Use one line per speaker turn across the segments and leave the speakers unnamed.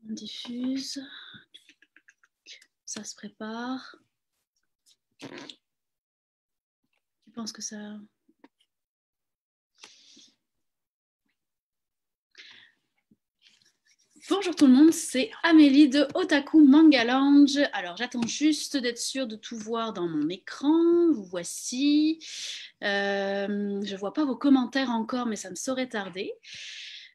On diffuse. Ça se prépare. Tu penses que ça... Bonjour tout le monde, c'est Amélie de Otaku Manga Lounge. Alors j'attends juste d'être sûre de tout voir dans mon écran. Vous voici. Je ne vois pas vos commentaires encore, mais ça ne saurait tarder.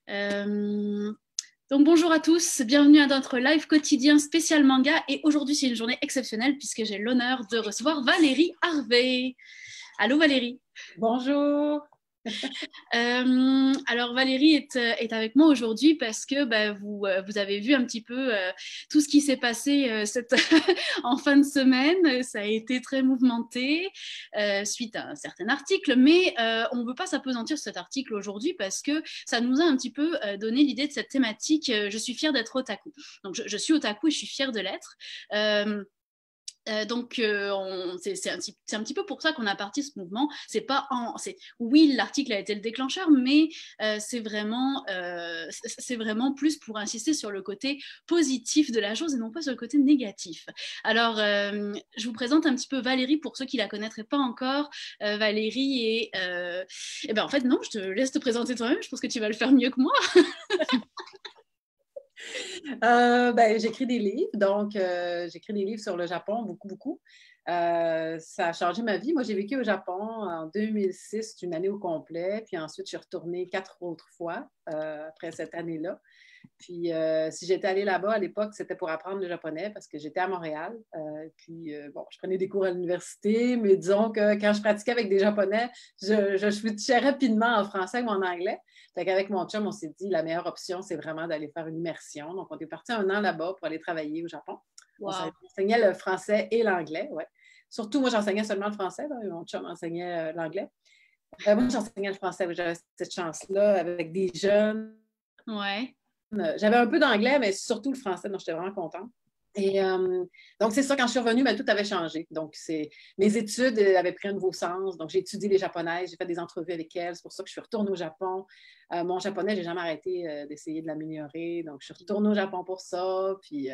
Donc bonjour à tous, bienvenue à notre live quotidien spécial manga. Et aujourd'hui c'est une journée exceptionnelle puisque j'ai l'honneur de recevoir Valérie Harvey. Allô Valérie.
Bonjour.
Alors Valérie est avec moi aujourd'hui parce que vous avez vu un petit peu tout ce qui s'est passé en fin de semaine. Ça a été très mouvementé suite à un certain article, mais on ne veut pas s'appesantir sur cet article aujourd'hui parce que ça nous a un petit peu donné l'idée de cette thématique. Je suis fière d'être otaku. Donc je suis otaku et je suis fière de l'être. C'est un petit peu pour ça qu'on a parti ce mouvement. Oui, l'article a été le déclencheur, mais c'est vraiment plus pour insister sur le côté positif de la chose et non pas sur le côté négatif. Alors, je vous présente un petit peu Valérie pour ceux qui la connaîtraient pas encore. Valérie est, en fait non, je te laisse te présenter toi-même. Je pense que tu vas le faire mieux que moi.
J'écris des livres, donc j'écris des livres sur le Japon, beaucoup. Ça a changé ma vie. Moi, j'ai vécu au Japon en 2006, une année au complet, puis ensuite, je suis retournée 4 autres fois après cette année-là. Puis, si j'étais allée là-bas à l'époque, c'était pour apprendre le japonais parce que j'étais à Montréal. Je prenais des cours à l'université, mais disons que quand je pratiquais avec des Japonais, je switchais rapidement en français ou en anglais. Fait qu'avec mon chum, on s'est dit la meilleure option, c'est vraiment d'aller faire une immersion. Donc, on est parti 1 an là-bas pour aller travailler au Japon.
Wow.
On enseignait le français et l'anglais, ouais. Surtout, moi, j'enseignais seulement le français, là, mon chum enseignait l'anglais. Moi, j'enseignais le français, j'avais cette chance-là avec des jeunes.
Ouais.
J'avais un peu d'anglais, mais surtout le français, donc j'étais vraiment contente. Et donc, c'est ça, quand je suis revenue, tout avait changé. Donc, mes études avaient pris un nouveau sens. Donc, j'ai étudié les japonaises, j'ai fait des entrevues avec elles. C'est pour ça que je suis retournée au Japon. Mon japonais, je n'ai jamais arrêté d'essayer de l'améliorer. Donc, je suis retournée au Japon pour ça. Puis,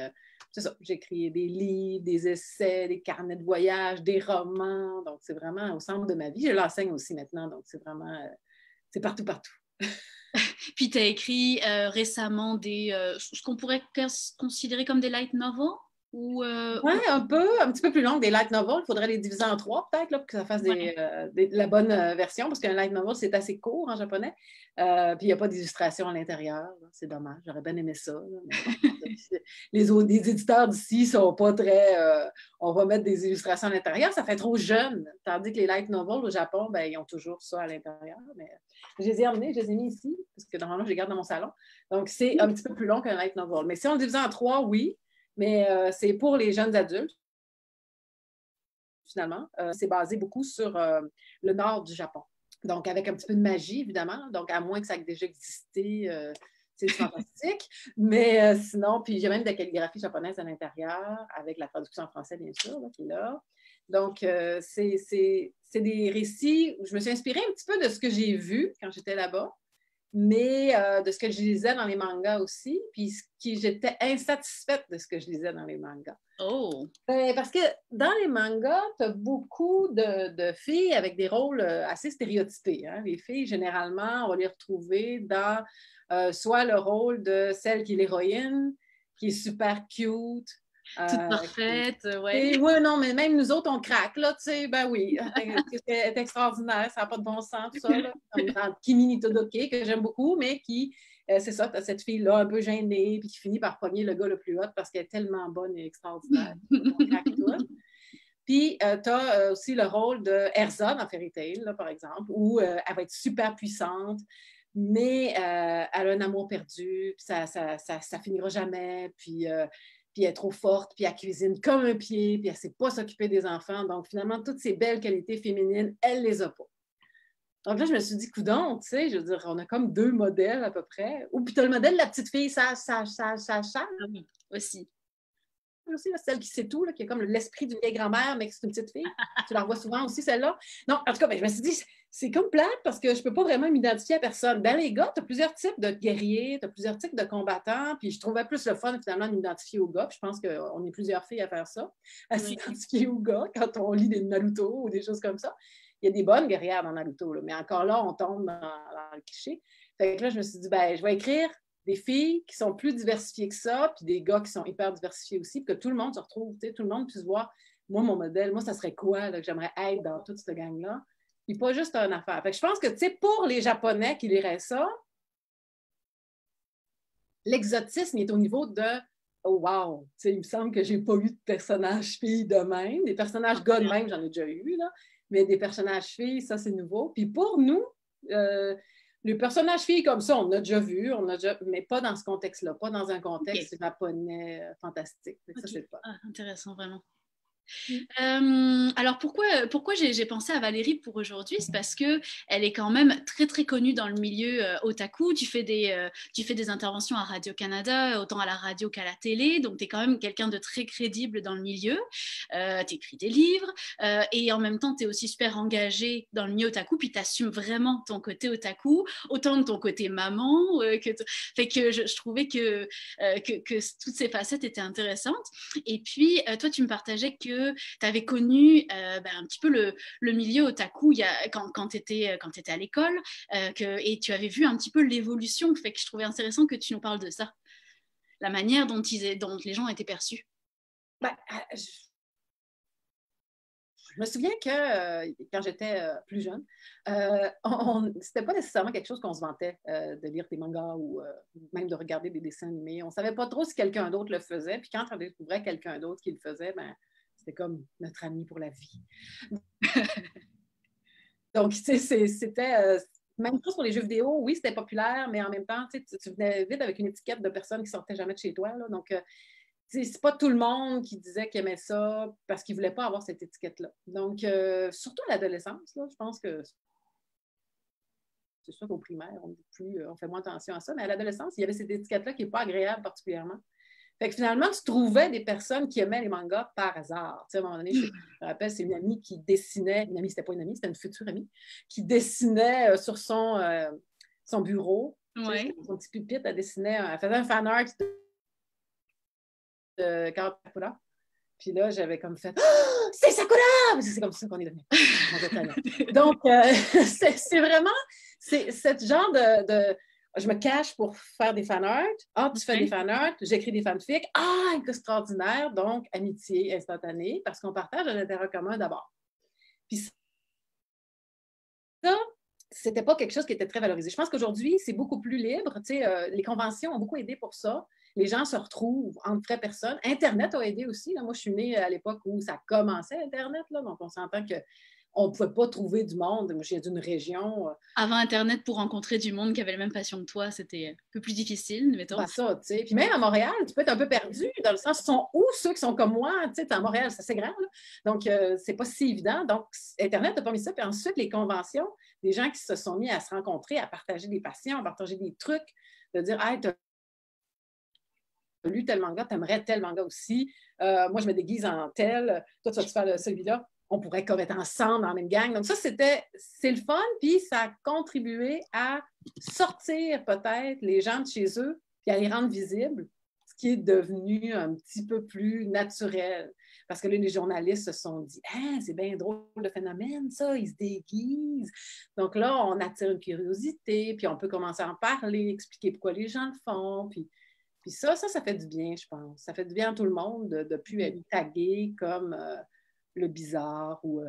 c'est ça, j'ai écrit des livres, des essais, des carnets de voyage, des romans. Donc, c'est vraiment au centre de ma vie. Je l'enseigne aussi maintenant. Donc, c'est vraiment, c'est partout, partout.
Puis tu as écrit récemment ce qu'on pourrait considérer comme des light novels ou,
Oui, un petit peu plus long, des light novels. Il faudrait les diviser en 3 peut-être là, pour que ça fasse la bonne version, parce qu'un light novel, c'est assez court en japonais. Puis il n'y a pas d'illustration à l'intérieur. C'est dommage. J'aurais bien aimé ça. Les éditeurs d'ici ne sont pas très... on va mettre des illustrations à l'intérieur. Ça fait trop jeune. Tandis que les light novels au Japon, ils ont toujours ça à l'intérieur. Mais je les ai emmenés, je les ai mis ici, parce que normalement, je les garde dans mon salon. Donc, c'est un petit peu plus long qu'un light novel. Mais si on le divise en 3, oui. Mais c'est pour les jeunes adultes, finalement. C'est basé beaucoup sur le nord du Japon. Donc, avec un petit peu de magie, évidemment. Donc, à moins que ça ait déjà existé, c'est fantastique. Mais sinon, puis il y a même de la calligraphie japonaise à l'intérieur, avec la traduction en français, bien sûr, là, qui est là. Donc, c'est des récits où je me suis inspirée un petit peu de ce que j'ai vu quand j'étais là-bas, mais de ce que je lisais dans les mangas aussi, puis j'étais insatisfaite de ce que je lisais dans les mangas.
Oh!
Parce que dans les mangas, tu as beaucoup de filles avec des rôles assez stéréotypés. Hein? Les filles, généralement, on va les retrouver dans soit le rôle de celle qui est l'héroïne, qui est super cute,
Toute parfaite, ouais.
oui, non, mais même nous autres, on craque, là, tu sais, ben oui, elle est extraordinaire, ça n'a pas de bon sens, tout ça, là. Comme dans Kimi ni Todoke, que j'aime beaucoup, mais qui, c'est ça, tu as cette fille-là un peu gênée, puis qui finit par pogner le gars le plus hot parce qu'elle est tellement bonne et extraordinaire. On craque tout. Puis, tu as aussi le rôle de Erza dans Fairy Tail, là, par exemple, où elle va être super puissante, mais elle a un amour perdu, puis ça finira jamais, puis elle est trop forte, puis elle cuisine comme un pied, puis elle ne sait pas s'occuper des enfants. Donc, finalement, toutes ces belles qualités féminines, elle ne les a pas. Donc là, je me suis dit, coudonc, tu sais, je veux dire, on a comme 2 modèles à peu près. Ou puis tu as le modèle de la petite fille, sage.
Ah oui, aussi.
Aussi, là, celle qui sait tout, là, qui a comme l'esprit d'une vieille grand-mère, mais qui est une petite fille. Tu la revois souvent aussi, celle-là. Non, en tout cas, je me suis dit, c'est comme plate parce que je ne peux pas vraiment m'identifier à personne. Dans les gars, tu as plusieurs types de guerriers, tu as plusieurs types de combattants, puis je trouvais plus le fun finalement de m'identifier aux gars, puis je pense qu'on est plusieurs filles à faire ça, à s'identifier aux gars quand on lit des Naruto ou des choses comme ça. Il y a des bonnes guerrières dans Naruto, là, mais encore là, on tombe dans le cliché. Fait que là, je me suis dit, ben, je vais écrire des filles qui sont plus diversifiées que ça, puis des gars qui sont hyper diversifiés aussi, puis que tout le monde se retrouve, tout le monde puisse voir, moi, mon modèle, moi, ça serait quoi là, que j'aimerais être dans toute cette gang-là. Puis pas juste une affaire. Fait que je pense que, tu sais, pour les Japonais qui liraient ça, l'exotisme est au niveau de oh, wow! Tu sais, il me semble que j'ai pas eu de personnages filles de même. Des personnages gars de même, j'en ai déjà eu, là. Mais des personnages filles, ça, c'est nouveau. Puis pour nous, les personnages filles comme ça, on a déjà vu, mais pas dans ce contexte-là, pas dans un contexte japonais fantastique. Ça, c'est pas.
Intéressant, vraiment. Alors pourquoi j'ai pensé à Valérie pour aujourd'hui, c'est parce que elle est quand même très très connue dans le milieu otaku. Tu fais des interventions à Radio-Canada, autant à la radio qu'à la télé, donc tu es quand même quelqu'un de très crédible dans le milieu. Tu écris des livres et en même temps tu es aussi super engagée dans le milieu otaku, puis tu assumes vraiment ton côté otaku, autant que ton côté maman. Fait que je trouvais que toutes ces facettes étaient intéressantes. Et puis toi tu me partageais que tu avais connu un petit peu le milieu otaku quand tu étais à l'école et tu avais vu un petit peu l'évolution. Fait que je trouvais intéressant que tu nous parles de ça, la manière dont les gens étaient perçus.
Je me souviens que quand j'étais plus jeune, c'était pas nécessairement quelque chose qu'on se vantait de lire des mangas ou même de regarder des dessins animés. On savait pas trop si quelqu'un d'autre le faisait. Puis quand on découvrait quelqu'un d'autre qui le faisait, ben, c'était comme notre ami pour la vie. Donc, tu sais, c'était même chose pour les jeux vidéo. Oui, c'était populaire, mais en même temps, tu venais vite avec une étiquette de personnes qui sortaient jamais de chez toi. Là. Donc, c'est pas tout le monde qui disait qu'il aimait ça parce qu'il voulait pas avoir cette étiquette-là. Donc, surtout à l'adolescence, là, je pense que c'est sûr qu'au primaire, on fait moins attention à ça, mais à l'adolescence, il y avait cette étiquette-là qui n'est pas agréable particulièrement. Fait que finalement, tu trouvais des personnes qui aimaient les mangas par hasard. Tu sais, à un moment donné, je me rappelle, c'est une amie qui dessinait, une amie, c'était pas une amie, c'était une future amie, qui dessinait sur son bureau,
ouais.
son petit pupitre, elle dessinait, elle faisait un fan art de Sakura. Puis là, j'avais comme fait oh, c'est Sakura! C'est comme ça qu'on est devenu. Donc, c'est vraiment ce genre de je me cache pour faire des fanarts. Ah, tu fais des fanarts, j'écris des fanfics. Ah, extraordinaire. Donc, amitié instantanée parce qu'on partage un intérêt commun d'abord. Puis ça, c'était pas quelque chose qui était très valorisé. Je pense qu'aujourd'hui, c'est beaucoup plus libre. Tu sais, les conventions ont beaucoup aidé pour ça. Les gens se retrouvent entre vraies personnes. Internet a aidé aussi. Là. Moi, je suis née à l'époque où ça commençait, Internet. Là, donc, on s'entend qu'on ne pouvait pas trouver du monde. Moi, je viens d'une région.
Avant Internet, pour rencontrer du monde qui avait la même passion que toi, c'était un peu plus difficile, mettons.
Ben ça, tu sais. Puis même à Montréal, tu peux être un peu perdu dans le sens, sont où ceux qui sont comme moi? Tu sais, à Montréal, c'est assez grand. Là. Donc, c'est pas si évident. Donc, Internet a permis ça. Puis ensuite, les conventions, des gens qui se sont mis à se rencontrer, à partager des passions, à partager des trucs, de dire, hey, tu as lu tel manga, tu aimerais tel manga aussi. Moi, je me déguise en tel. Toi, tu vas-tu faire celui-là? On pourrait comme être ensemble dans la même gang. Donc ça, c'est le fun, puis ça a contribué à sortir peut-être les gens de chez eux, puis à les rendre visibles, ce qui est devenu un petit peu plus naturel. Parce que là, les journalistes se sont dit « Ah, c'est bien drôle le phénomène, ça, ils se déguisent. » Donc là, on attire une curiosité, puis on peut commencer à en parler, expliquer pourquoi les gens le font, puis ça fait du bien, je pense. Ça fait du bien à tout le monde de ne plus être tagué comme le bizarre ou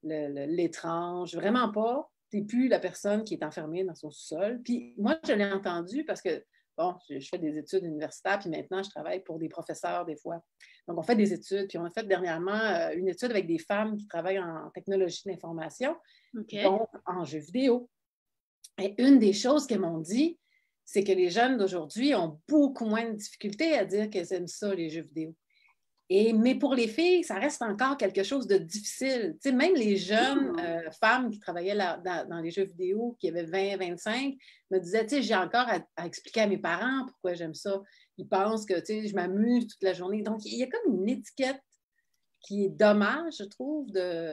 l'étrange. Vraiment pas. Tu n'es plus la personne qui est enfermée dans son sous-sol. Puis moi, je l'ai entendu parce que, bon, je fais des études universitaires, puis maintenant, je travaille pour des professeurs des fois. Donc, on fait des études. Puis on a fait dernièrement une étude avec des femmes qui travaillent en technologie d'information, donc en jeux vidéo. Et une des choses qu'elles m'ont dit, c'est que les jeunes d'aujourd'hui ont beaucoup moins de difficultés à dire qu'elles aiment ça, les jeux vidéo. Mais pour les filles, ça reste encore quelque chose de difficile. Tu sais, même les jeunes femmes qui travaillaient dans les jeux vidéo, qui avaient 20, 25, me disaient, tu sais, j'ai encore à expliquer à mes parents pourquoi j'aime ça. Ils pensent que, tu sais, je m'amuse toute la journée. Donc, il y a comme une étiquette qui est dommage, je trouve.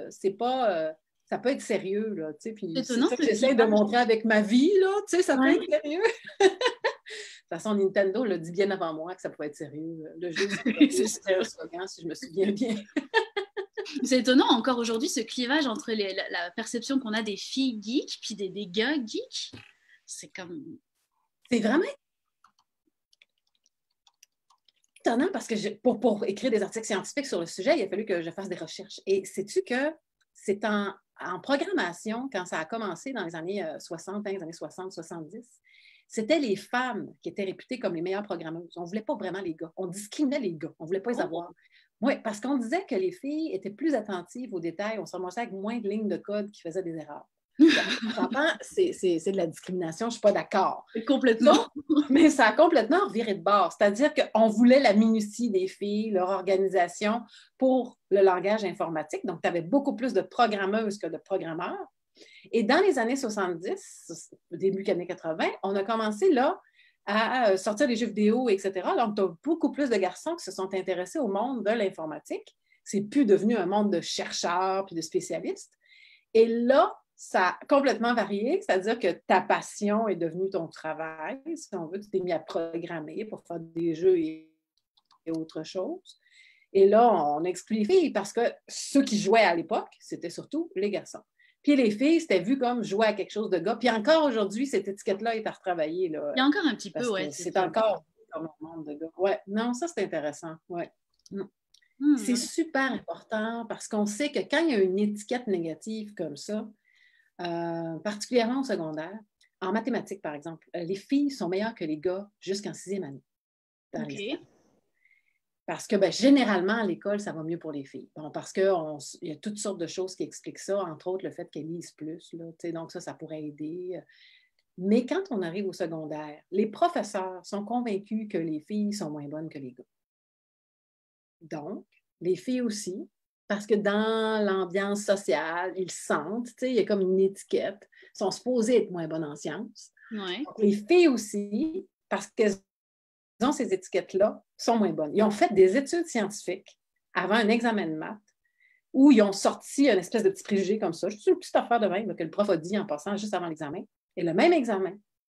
C'est pas ça peut être sérieux, là, tu sais, puis
C'est
c'est
étonnant
ça
ce
que j'essaie de
clivage.
montrer avec ma vie, là, tu sais, ça peut
Ouais.
être sérieux. De toute façon, Nintendo l'a dit bien avant moi que ça pouvait être sérieux. Le jeu du premier,
C'est
c'était un
sûr.
slogan, si je me souviens bien.
C'est étonnant encore aujourd'hui ce clivage entre la perception qu'on a des filles geeks puis des gars geeks. C'est comme...
C'est vraiment étonnant parce que pour écrire des articles scientifiques sur le sujet, il a fallu que je fasse des recherches. Et sais-tu que c'est en programmation, quand ça a commencé dans les années 60, hein, les années 60, 70, c'était les femmes qui étaient réputées comme les meilleures programmeuses. On ne voulait pas vraiment les gars. On discriminait les gars. On ne voulait pas les avoir. Oui, parce qu'on disait que les filles étaient plus attentives aux détails. On se remontait avec moins de lignes de code qui faisaient des erreurs. C'est de la discrimination, je ne suis pas d'accord.
Complètement.
Mais ça a complètement reviré de bord. C'est-à-dire qu'on voulait la minutie des filles, leur organisation pour le langage informatique. Donc, tu avais beaucoup plus de programmeuses que de programmeurs. Et dans les années 70, début des années 80, on a commencé là à sortir des jeux vidéo, etc. Donc, tu as beaucoup plus de garçons qui se sont intéressés au monde de l'informatique. C'est plus devenu un monde de chercheurs puis de spécialistes. Et là, ça a complètement varié, c'est-à-dire que ta passion est devenue ton travail. Si on veut, tu t'es mis à programmer pour faire des jeux et autre chose. Et là, on exclut les filles parce que ceux qui jouaient à l'époque, c'était surtout les garçons. Puis les filles, c'était vu comme jouer à quelque chose de gars. Puis encore aujourd'hui, cette étiquette-là est à retravailler. Là,
Il y a encore un petit peu,
parce
ouais.
que c'est encore comme un monde de gars. Ouais, non, ça, c'est intéressant. Ouais. C'est super important parce qu'on sait que quand il y a une étiquette négative comme ça, particulièrement au secondaire, en mathématiques, par exemple, les filles sont meilleures que les gars jusqu'en 6e année.
OK.
Parce que généralement, à l'école, ça va mieux pour les filles. Bon, parce qu'il y a toutes sortes de choses qui expliquent ça, entre autres le fait qu'elles lisent plus. Là, donc ça pourrait aider. Mais quand on arrive au secondaire, les professeurs sont convaincus que les filles sont moins bonnes que les gars. Donc, les filles aussi, parce que dans l'ambiance sociale, ils sentent, il y a comme une étiquette, ils sont supposés être moins bonnes en sciences.
Ouais.
Donc, les filles aussi, parce qu'elles ont ces étiquettes-là, sont moins bonnes. Ils ont fait des études scientifiques avant un examen de maths où ils ont sorti une espèce de petit préjugé comme ça, juste une petite affaire de même que le prof a dit en passant juste avant l'examen. Et le même examen,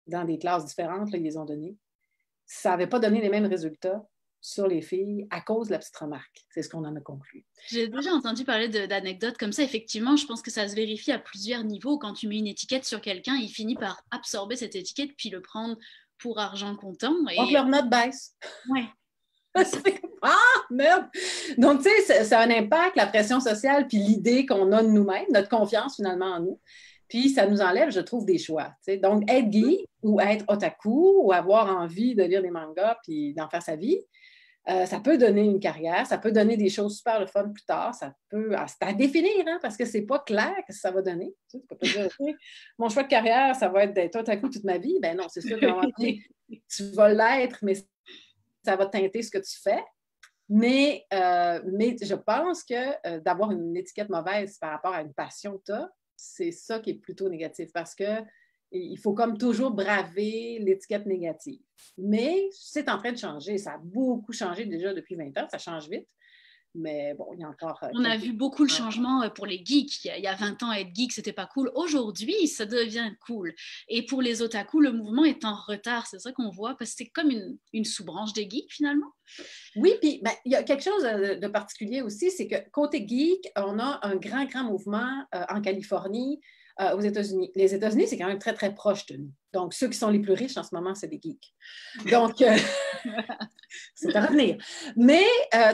dans des classes différentes, là, ils les ont donnés, ça n'avait pas donné les mêmes résultats sur les filles à cause de la petite remarque. C'est ce qu'on en a conclu.
J'ai déjà entendu parler d'anecdotes comme ça. Effectivement, je pense que ça se vérifie à plusieurs niveaux. Quand tu mets une étiquette sur quelqu'un, il finit par absorber cette étiquette puis le prendre pour argent comptant.
Donc, leur note baisse.
Ouais.
Ah, merde! Donc, tu sais, ça a un impact, la pression sociale, puis l'idée qu'on a de nous-mêmes, notre confiance finalement en nous. Puis ça nous enlève, je trouve, des choix. T'sais. Donc, être geek ou être otaku ou avoir envie de lire des mangas puis d'en faire sa vie, ça peut donner une carrière, ça peut donner des choses super le fun plus tard. Ça peut, c'est à définir, hein, parce que c'est pas clair ce que ça va donner. Tu peux pas dire, OK, mon choix de carrière, ça va être d'être otaku toute ma vie. Ben non, c'est sûr qu'à un moment donné, tu vas l'être, mais ça va teinter ce que tu fais. Mais je pense que d'avoir une étiquette mauvaise par rapport à une passion que tu as, c'est ça qui est plutôt négatif parce qu'il faut comme toujours braver l'étiquette négative. Mais c'est en train de changer. Ça a beaucoup changé déjà depuis 20 ans. Ça change vite. Mais bon, il y a encore...
On a vu beaucoup le changement pour les geeks. Il y a 20 ans, être geek, c'était pas cool. Aujourd'hui, ça devient cool. Et pour les otaku, le mouvement est en retard. C'est ça qu'on voit, parce que c'est comme une sous-branche des geeks, finalement.
Oui, puis il y a quelque chose de particulier aussi, c'est que côté geek, on a un grand mouvement en Californie, aux États-Unis. Les États-Unis, c'est quand même très, très proche de nous. Donc, ceux qui sont les plus riches en ce moment, c'est des geeks. Donc, c'est à revenir. Mais,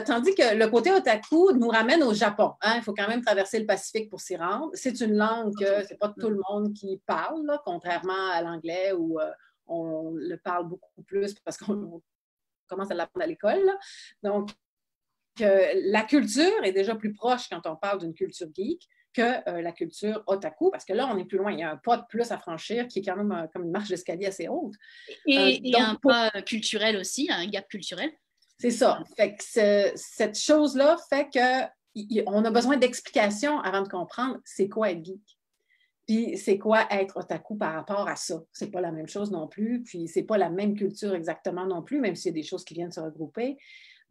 tandis que le côté otaku nous ramène au Japon. Hein? Il faut quand même traverser le Pacifique pour s'y rendre. C'est une langue que c'est pas tout le monde qui parle, là, contrairement à l'anglais où on le parle beaucoup plus parce qu'on commence à l'apprendre à l'école. Là. Donc, la culture est déjà plus proche quand on parle d'une culture geek que la culture otaku, parce que là, on est plus loin. Il y a un pas de plus à franchir qui est quand même comme une marche d'escalier assez haute.
Et un pas culturel aussi, un gap culturel.
C'est ça. Fait que cette chose-là fait qu'on a besoin d'explications avant de comprendre c'est quoi être geek. Puis c'est quoi être otaku par rapport à ça. C'est pas la même chose non plus, puis c'est pas la même culture exactement non plus, même s'il y a des choses qui viennent se regrouper.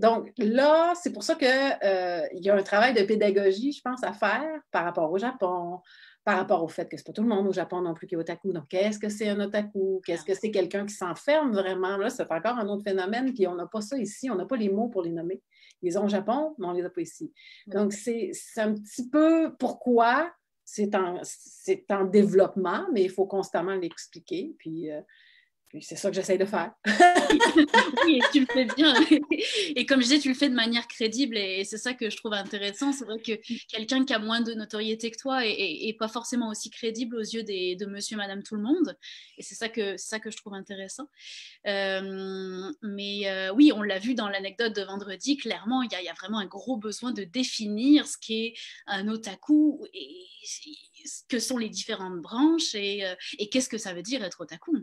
Donc là, c'est pour ça qu'il y a un travail de pédagogie, je pense, à faire par rapport au Japon, par rapport au fait que c'est pas tout le monde au Japon non plus qui est otaku. Donc, qu'est-ce que c'est un otaku? Qu'est-ce que c'est quelqu'un qui s'enferme vraiment? Là, c'est encore un autre phénomène, puis on n'a pas ça ici, on n'a pas les mots pour les nommer. Ils ont au Japon, mais on ne les a pas ici. Donc, c'est un petit peu pourquoi c'est en développement, mais il faut constamment l'expliquer. Puis c'est ça que j'essaie de faire.
Oui, tu le fais bien. Et comme je disais, tu le fais de manière crédible et c'est ça que je trouve intéressant. C'est vrai que quelqu'un qui a moins de notoriété que toi est pas forcément aussi crédible aux yeux de monsieur, madame, tout le monde. Et c'est ça que je trouve intéressant. Oui, on l'a vu dans l'anecdote de vendredi, clairement, il y a vraiment un gros besoin de définir ce qu'est un otaku et ce que sont les différentes branches et qu'est-ce que ça veut dire être otaku.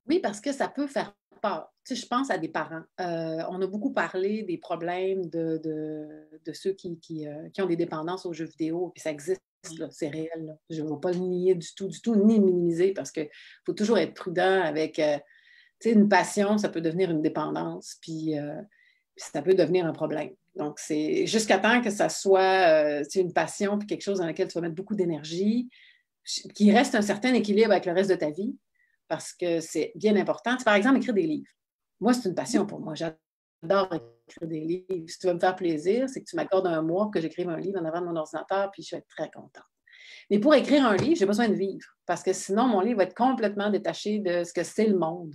Oui, parce que ça peut faire peur. Tu sais, je pense à des parents. On a beaucoup parlé des problèmes de ceux qui ont des dépendances aux jeux vidéo, puis ça existe, là, c'est réel. Là. Je ne vais pas le nier du tout, ni minimiser, parce qu'il faut toujours être prudent avec, tu sais, une passion, ça peut devenir une dépendance, puis ça peut devenir un problème. Donc, c'est jusqu'à temps que ça soit une passion, puis quelque chose dans lequel tu vas mettre beaucoup d'énergie, qu'il reste un certain équilibre avec le reste de ta vie, parce que c'est bien important. Par exemple, écrire des livres. Moi, c'est une passion pour moi. J'adore écrire des livres. Si tu veux me faire plaisir, c'est que tu m'accordes un mois que j'écrive un livre en avant de mon ordinateur, puis je vais être très contente. Mais pour écrire un livre, j'ai besoin de vivre, parce que sinon, mon livre va être complètement détaché de ce que c'est le monde.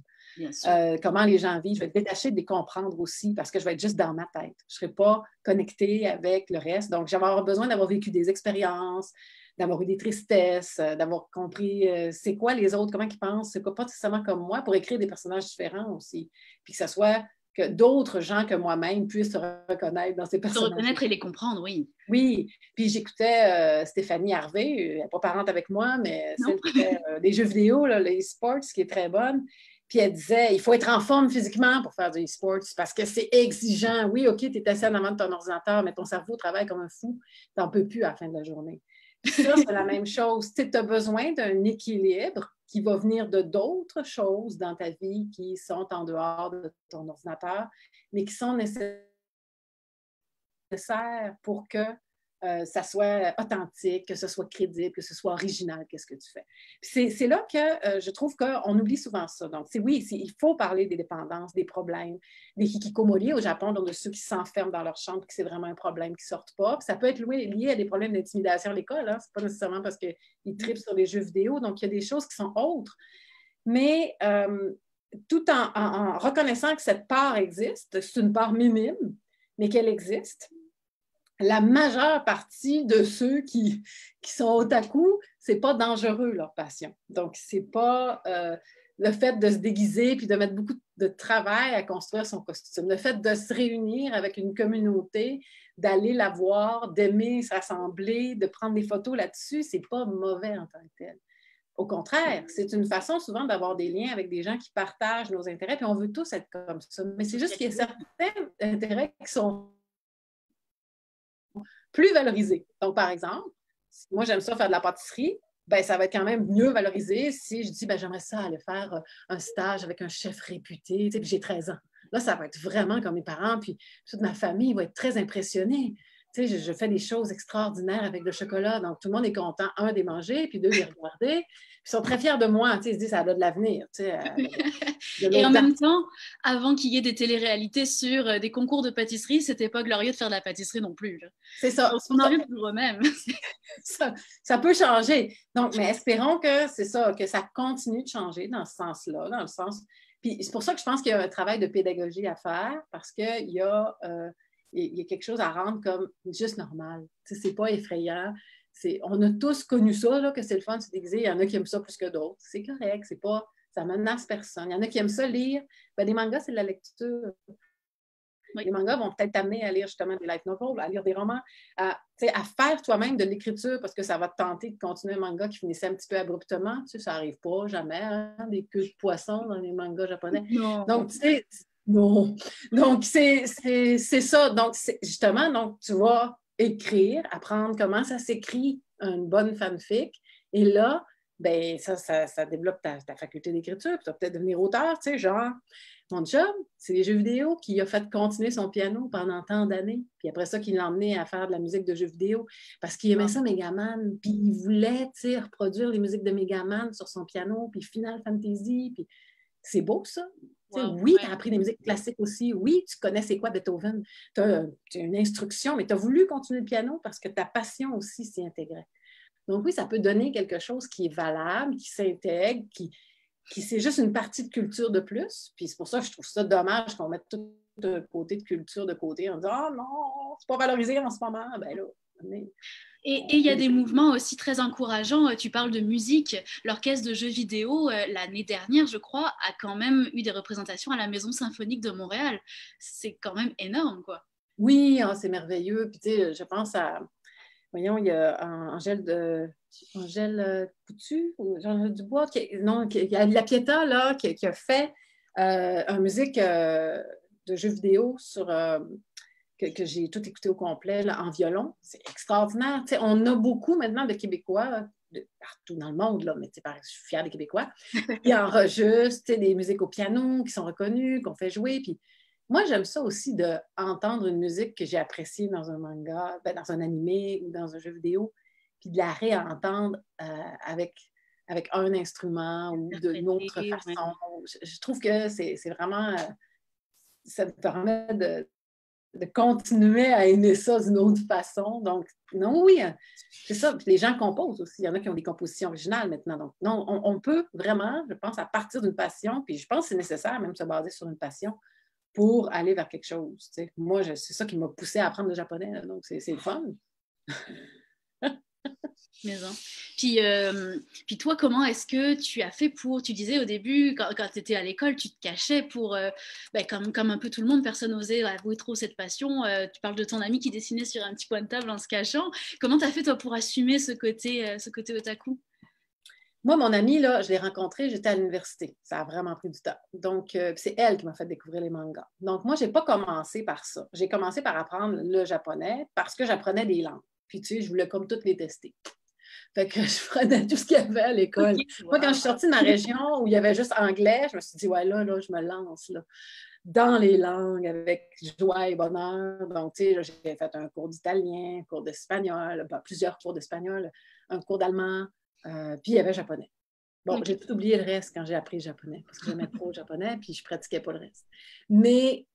Comment les gens vivent. Je vais être détachée de les comprendre aussi, parce que je vais être juste dans ma tête. Je ne serai pas connectée avec le reste. Donc, je vais avoir besoin d'avoir vécu des expériences, d'avoir eu des tristesses, d'avoir compris c'est quoi les autres, comment ils pensent, c'est quoi, pas nécessairement comme moi, pour écrire des personnages différents aussi. Puis que ce soit que d'autres gens que moi-même puissent se reconnaître dans ces personnages.
Se reconnaître et les comprendre, oui.
Oui. Puis j'écoutais Stéphanie Harvey, elle n'est pas parente avec moi, mais celle qui fait des jeux vidéo, là, les e-sports, qui est très bonne. Puis elle disait, il faut être en forme physiquement pour faire du e-sports parce que c'est exigeant. Oui, OK, tu es assis en avant de ton ordinateur, mais ton cerveau travaille comme un fou. Tu n'en peux plus à la fin de la journée. Ça, c'est la même chose. Tu as besoin d'un équilibre qui va venir de d'autres choses dans ta vie qui sont en dehors de ton ordinateur, mais qui sont nécessaires pour que ça soit authentique, que ce soit crédible, que ce soit original, qu'est-ce que tu fais. C'est là que je trouve qu'on oublie souvent ça. Donc, il faut parler des dépendances, des problèmes, des hikikomori au Japon, donc de ceux qui s'enferment dans leur chambre, que c'est vraiment un problème, qui ne sortent pas. Puis ça peut être lié à des problèmes d'intimidation à l'école. Hein? Ce n'est pas nécessairement parce qu'ils trippent sur les jeux vidéo. Donc, il y a des choses qui sont autres. Mais tout en reconnaissant que cette part existe, c'est une part minime, mais qu'elle existe. La majeure partie de ceux qui sont otaku, c'est pas dangereux leur passion. Donc, c'est pas le fait de se déguiser puis de mettre beaucoup de travail à construire son costume. Le fait de se réunir avec une communauté, d'aller la voir, d'aimer s'assembler, de prendre des photos là-dessus, c'est pas mauvais en tant que tel. Au contraire, c'est une façon souvent d'avoir des liens avec des gens qui partagent nos intérêts, puis on veut tous être comme ça. Mais c'est juste qu'il y a certains intérêts qui sont plus valorisé. Donc, par exemple, si moi, j'aime ça faire de la pâtisserie, ben, ça va être quand même mieux valorisé si je dis, ben, j'aimerais ça aller faire un stage avec un chef réputé, tu sais, puis j'ai 13 ans. Là, ça va être vraiment comme mes parents, puis toute ma famille va être très impressionnée. Tu sais, je fais des choses extraordinaires avec le chocolat, donc tout le monde est content, un, de les manger, puis deux, de les regarder. Ils sont très fiers de moi, tu sais, ils se disent, ça a de l'avenir, tu sais.
Et en même temps, avant qu'il y ait des téléréalités sur des concours de pâtisserie, c'était pas glorieux de faire de la pâtisserie non plus. Là.
C'est ça.
On en revient toujours au même.
ça peut changer. Donc, mais espérons que c'est ça, que ça continue de changer dans ce sens-là, dans le sens... Puis c'est pour ça que je pense qu'il y a un travail de pédagogie à faire, parce qu'il y a quelque chose à rendre comme juste normal. Tu sais, c'est pas effrayant. On a tous connu ça, là, que c'est le fun de se déguiser. Il y en a qui aiment ça plus que d'autres. C'est correct, c'est pas... Ça menace personne. Il y en a qui aiment ça lire. Ben, des mangas, c'est de la lecture. Oui. Les mangas vont peut-être t'amener à lire justement des light novels, à lire des romans, à faire toi-même de l'écriture parce que ça va te tenter de continuer un manga qui finissait un petit peu abruptement. Tu sais, ça n'arrive pas jamais, hein, des queues de poisson dans les mangas japonais.
Non.
Donc, tu sais, non. Donc, c'est ça. Donc, justement, donc, tu vas écrire, apprendre comment ça s'écrit une bonne fanfic. Et là, ben ça développe ta faculté d'écriture, puis tu vas peut-être devenir auteur, tu sais, genre, mon job, c'est les jeux vidéo qui a fait continuer son piano pendant tant d'années, puis après ça, qui l'a emmené à faire de la musique de jeux vidéo, parce qu'il aimait ça, Megaman, puis il voulait, tu sais, reproduire les musiques de Megaman sur son piano, puis Final Fantasy, puis c'est beau, ça. Wow, oui, tu as appris des musiques classiques aussi. Oui, tu connais c'est quoi Beethoven. Tu as une instruction, mais tu as voulu continuer le piano parce que ta passion aussi s'y intégrait. Donc oui, ça peut donner quelque chose qui est valable, qui s'intègre, qui c'est juste une partie de culture de plus. Puis c'est pour ça que je trouve ça dommage qu'on mette tout le côté de culture de côté en disant « Ah non, c'est pas valorisé en ce moment. » Ben là, mais...
Et il y a des mouvements aussi très encourageants. Tu parles de musique. L'orchestre de jeux vidéo, l'année dernière, je crois, a quand même eu des représentations à la Maison symphonique de Montréal. C'est quand même énorme, quoi.
Oui, oh, c'est merveilleux. Puis tu sais, je pense à... Voyons, il y a Angèle Coutu ou Jean Dubois, il y a La Pietà, là, qui a fait une musique de jeux vidéo sur... que j'ai tout écouté au complet là, en violon. C'est extraordinaire. T'sais, on a beaucoup maintenant de Québécois, partout dans le monde, là, mais je suis fière des Québécois, qui enregistrent des musiques au piano, qui sont reconnues, qu'on fait jouer. Puis moi, j'aime ça aussi d'entendre une musique que j'ai appréciée dans un manga, dans un animé ou dans un jeu vidéo, puis de la réentendre avec un instrument ou d'une autre façon. Je trouve que c'est vraiment... ça me permet de continuer à aimer ça d'une autre façon. Donc, non, oui, c'est ça. Puis les gens composent aussi. Il y en a qui ont des compositions originales maintenant. Donc, non, on peut vraiment, je pense, à partir d'une passion, puis je pense que c'est nécessaire même de se baser sur une passion pour aller vers quelque chose. Tu sais. Moi, c'est ça qui m'a poussée à apprendre le japonais. Là. Donc, c'est le fun.
Mais hein. Puis toi, comment est-ce que tu as fait pour... Tu disais au début, quand tu étais à l'école, tu te cachais pour... comme un peu tout le monde, personne n'osait avouer trop cette passion. Tu parles de ton ami qui dessinait sur un petit coin de table en se cachant. Comment tu as fait, toi, pour assumer ce côté otaku?
Moi, mon amie, là, je l'ai rencontrée, j'étais à l'université. Ça a vraiment pris du temps. Donc, c'est elle qui m'a fait découvrir les mangas. Donc, moi, je n'ai pas commencé par ça. J'ai commencé par apprendre le japonais parce que j'apprenais des langues. Puis, tu sais, je voulais comme toutes les tester. Fait que je prenais tout ce qu'il y avait à l'école. Okay, wow. Moi, quand je suis sortie de ma région où il y avait juste anglais, je me suis dit, ouais, là, je me lance là, dans les langues avec joie et bonheur. Donc, tu sais, j'ai fait un cours d'italien, un cours d'espagnol, plusieurs cours d'espagnol, un cours d'allemand, puis il y avait japonais. Bon, okay. J'ai tout oublié le reste quand j'ai appris le japonais, parce que j'aimais trop le japonais, puis je ne pratiquais pas le reste. Mais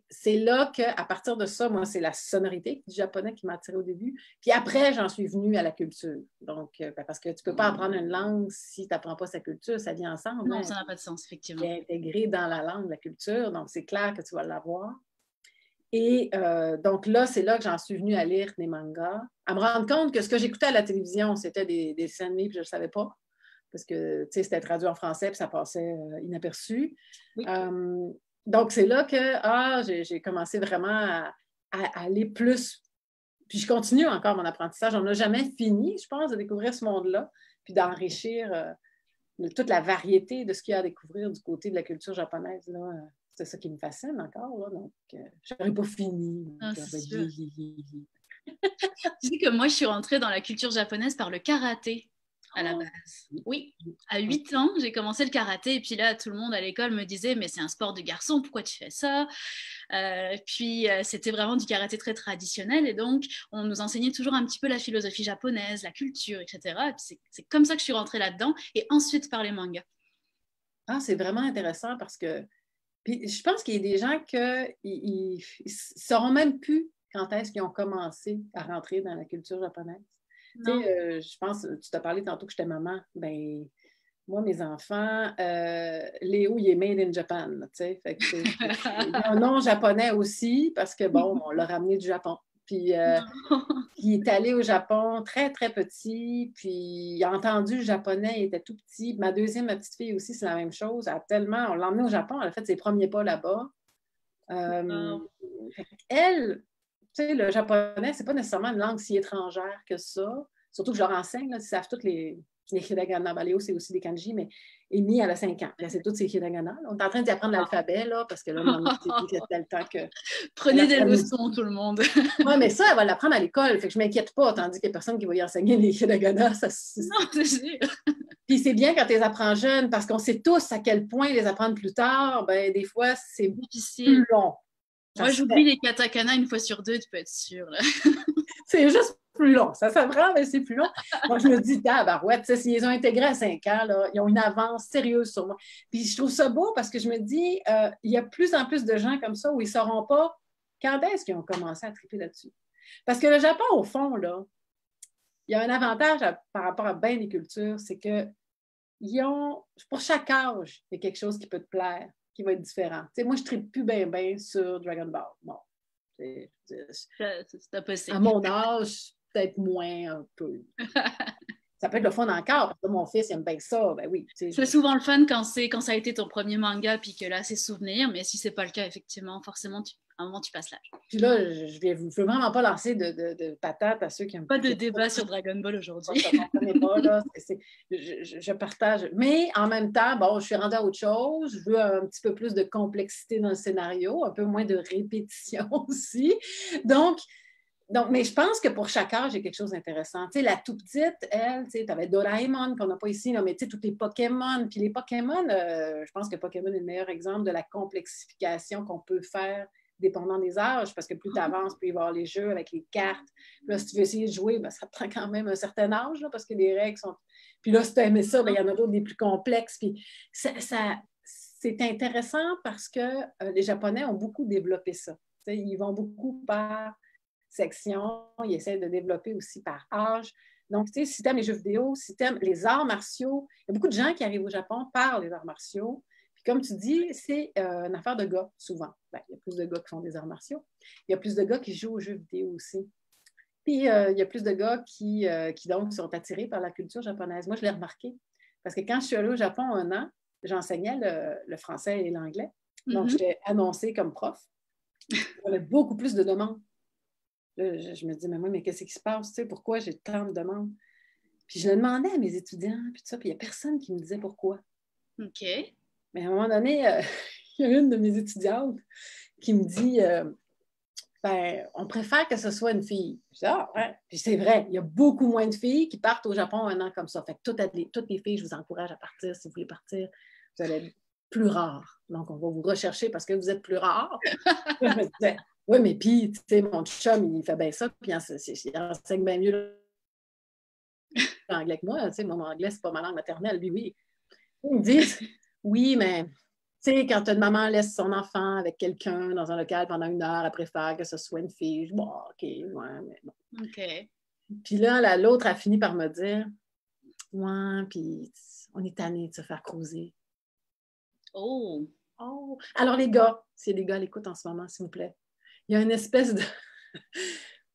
c'est là qu'à partir de ça, moi, c'est la sonorité du japonais qui m'a attirée au début. Puis après, j'en suis venue à la culture. Donc, parce que tu ne peux pas apprendre une langue si tu n'apprends pas sa culture, ça vient ensemble.
Non, ça n'a pas de sens, effectivement.
C'est intégré dans la langue, la culture, donc c'est clair que tu vas l'avoir. Et donc là, c'est là que j'en suis venue à lire des mangas, à me rendre compte que ce que j'écoutais à la télévision, c'était des dessins animés, puis je ne le savais pas. Parce que, tu sais, c'était traduit en français, puis ça passait inaperçu. Oui. Donc, c'est là que j'ai commencé vraiment à aller plus. Puis je continue encore mon apprentissage. On n'a jamais fini, je pense, de découvrir ce monde-là, puis d'enrichir toute la variété de ce qu'il y a à découvrir du côté de la culture japonaise. Là. C'est ça qui me fascine encore. Là. Donc, je n'aurais pas fini.
C'est sûr. Tu sais que moi, je suis rentrée dans la culture japonaise par le karaté. À la base. Oui, à 8 ans, j'ai commencé le karaté et puis là, tout le monde à l'école me disait « mais c'est un sport de garçon, pourquoi tu fais ça ?» C'était vraiment du karaté très traditionnel et donc, on nous enseignait toujours un petit peu la philosophie japonaise, la culture, etc. Et puis c'est comme ça que je suis rentrée là-dedans et ensuite par les mangas.
Ah, c'est vraiment intéressant parce que puis, je pense qu'il y a des gens qui ne sauront même plus quand est-ce qu'ils ont commencé à rentrer dans la culture japonaise. Tu sais, je pense, tu t'as parlé tantôt que j'étais maman. Ben, moi, mes enfants, Léo, il est made in Japan. Tu sais, fait que il y a un nom japonais aussi parce que, bon, on l'a ramené du Japon. Puis, il est allé au Japon très, très petit. Puis, il a entendu le japonais, il était tout petit. Ma petite fille aussi, c'est la même chose. On l'a emmené au Japon, elle a fait ses premiers pas là-bas. Elle... Tu sais, le japonais, c'est pas nécessairement une langue si étrangère que ça. Surtout que je leur enseigne, là, ils savent toutes les hiragana. Léo, c'est aussi des kanji, mais Amy, elle a 5 ans. C'est toutes ces hiragana. On est en train d'y apprendre l'alphabet, là, parce que là, mon c'était le temps que...
Prenez des leçons, tout le monde.
Oui, mais ça, elle va l'apprendre à l'école. Fait que je m'inquiète pas, tandis qu'il n'y a personne qui va y enseigner les hiragana.
Non, c'est sûr.
Puis c'est bien quand tu les apprends jeunes, parce qu'on sait tous à quel point les apprendre plus tard, ben des fois, c'est
difficile.
plus long.
Moi, j'oublie les katakana une fois sur deux, tu peux être sûre.
C'est juste plus long. Ça s'apprend, mais c'est plus long. Moi, je me dis, tabarouette, s'ils les ont intégrés à 5 ans, là, ils ont une avance sérieuse sur moi. Puis je trouve ça beau parce que je me dis, il y a plus en plus de gens comme ça où ils ne sauront pas quand est-ce qu'ils ont commencé à triper là-dessus. Parce que le Japon, au fond, là, il y a un avantage par rapport à bien des cultures, c'est que pour chaque âge, il y a quelque chose qui peut te plaire, qui va être différent. Tu sais, moi, je ne tripe plus bien sur Dragon Ball. Bon.
C'est possible.
À mon âge, peut-être moins un peu. Ça peut être le fun encore, parce que mon fils il aime bien ça. Ben oui.
C'est souvent le fun quand ça a été ton premier manga, puis que là, c'est souvenir, mais si c'est pas le cas, effectivement, forcément, à un moment, tu passes l'âge.
Puis là, je ne veux vraiment pas lancer de patates à ceux qui aiment
pas de débat sur Dragon Ball aujourd'hui.
Je partage. Mais en même temps, bon, je suis rendue à autre chose. Je veux un petit peu plus de complexité dans le scénario, un peu moins de répétition aussi. Donc, mais je pense que pour chaque âge, il y a quelque chose d'intéressant. Tu sais, la tout petite, elle, tu sais, avais Doraemon qu'on n'a pas ici, là, mais tu sais, tous les Pokémon. Puis les Pokémon, je pense que Pokémon est le meilleur exemple de la complexification qu'on peut faire dépendant des âges, parce que plus tu avances, plus il va y avoir les jeux avec les cartes. Puis là, si tu veux essayer de jouer, ben, ça prend quand même un certain âge, là, parce que les règles sont... Puis là, si tu aimé ça, ben, il y en a d'autres des plus complexes. Puis c'est intéressant parce que les Japonais ont beaucoup développé ça. Tu sais, ils vont beaucoup par section, ils essaient de développer aussi par âge. Donc, tu sais, si tu aimes les jeux vidéo, si tu aimes les arts martiaux, il y a beaucoup de gens qui arrivent au Japon par les arts martiaux. Puis comme tu dis, c'est une affaire de gars, souvent. Ben, il y a plus de gars qui font des arts martiaux. Il y a plus de gars qui jouent aux jeux vidéo aussi. Puis, il y a plus de gars qui donc sont attirés par la culture japonaise. Moi, je l'ai remarqué. Parce que quand je suis allée au Japon 1 an, j'enseignais le français et l'anglais. Donc, j'étais annoncée comme prof. Il y avait beaucoup plus de demandes. Là, je me dis, mais qu'est-ce qui se passe? Tu sais, pourquoi j'ai tant de demandes? Puis je le demandais à mes étudiants, puis tout ça, puis il n'y a personne qui me disait pourquoi.
OK.
Mais à un moment donné, il y a une de mes étudiantes qui me dit, on préfère que ce soit une fille. Je dis, ah, ouais. Puis c'est vrai, il y a beaucoup moins de filles qui partent au Japon 1 an comme ça. Fait que toutes les filles, je vous encourage à partir. Si vous voulez partir, vous allez être plus rares. Donc, on va vous rechercher parce que vous êtes plus rares. Je me disais, oui, mais puis, tu sais, mon chum, il fait bien ça, puis il enseigne bien mieux l'anglais que moi. Tu sais, mon anglais, c'est pas ma langue maternelle, lui, oui. Ils me disent, oui, mais, tu sais, quand une maman laisse son enfant avec quelqu'un dans un local pendant 1 heure, elle préfère que ce soit une fille. Je dis, bon, OK, ouais, mais bon.
OK.
Puis là, l'autre a fini par me dire, ouais, puis on est tanné de se faire cruiser.
Oh!
Oh! Alors, les gars, si les gars l'écoutent en ce moment, s'il vous plaît, il y a une espèce de...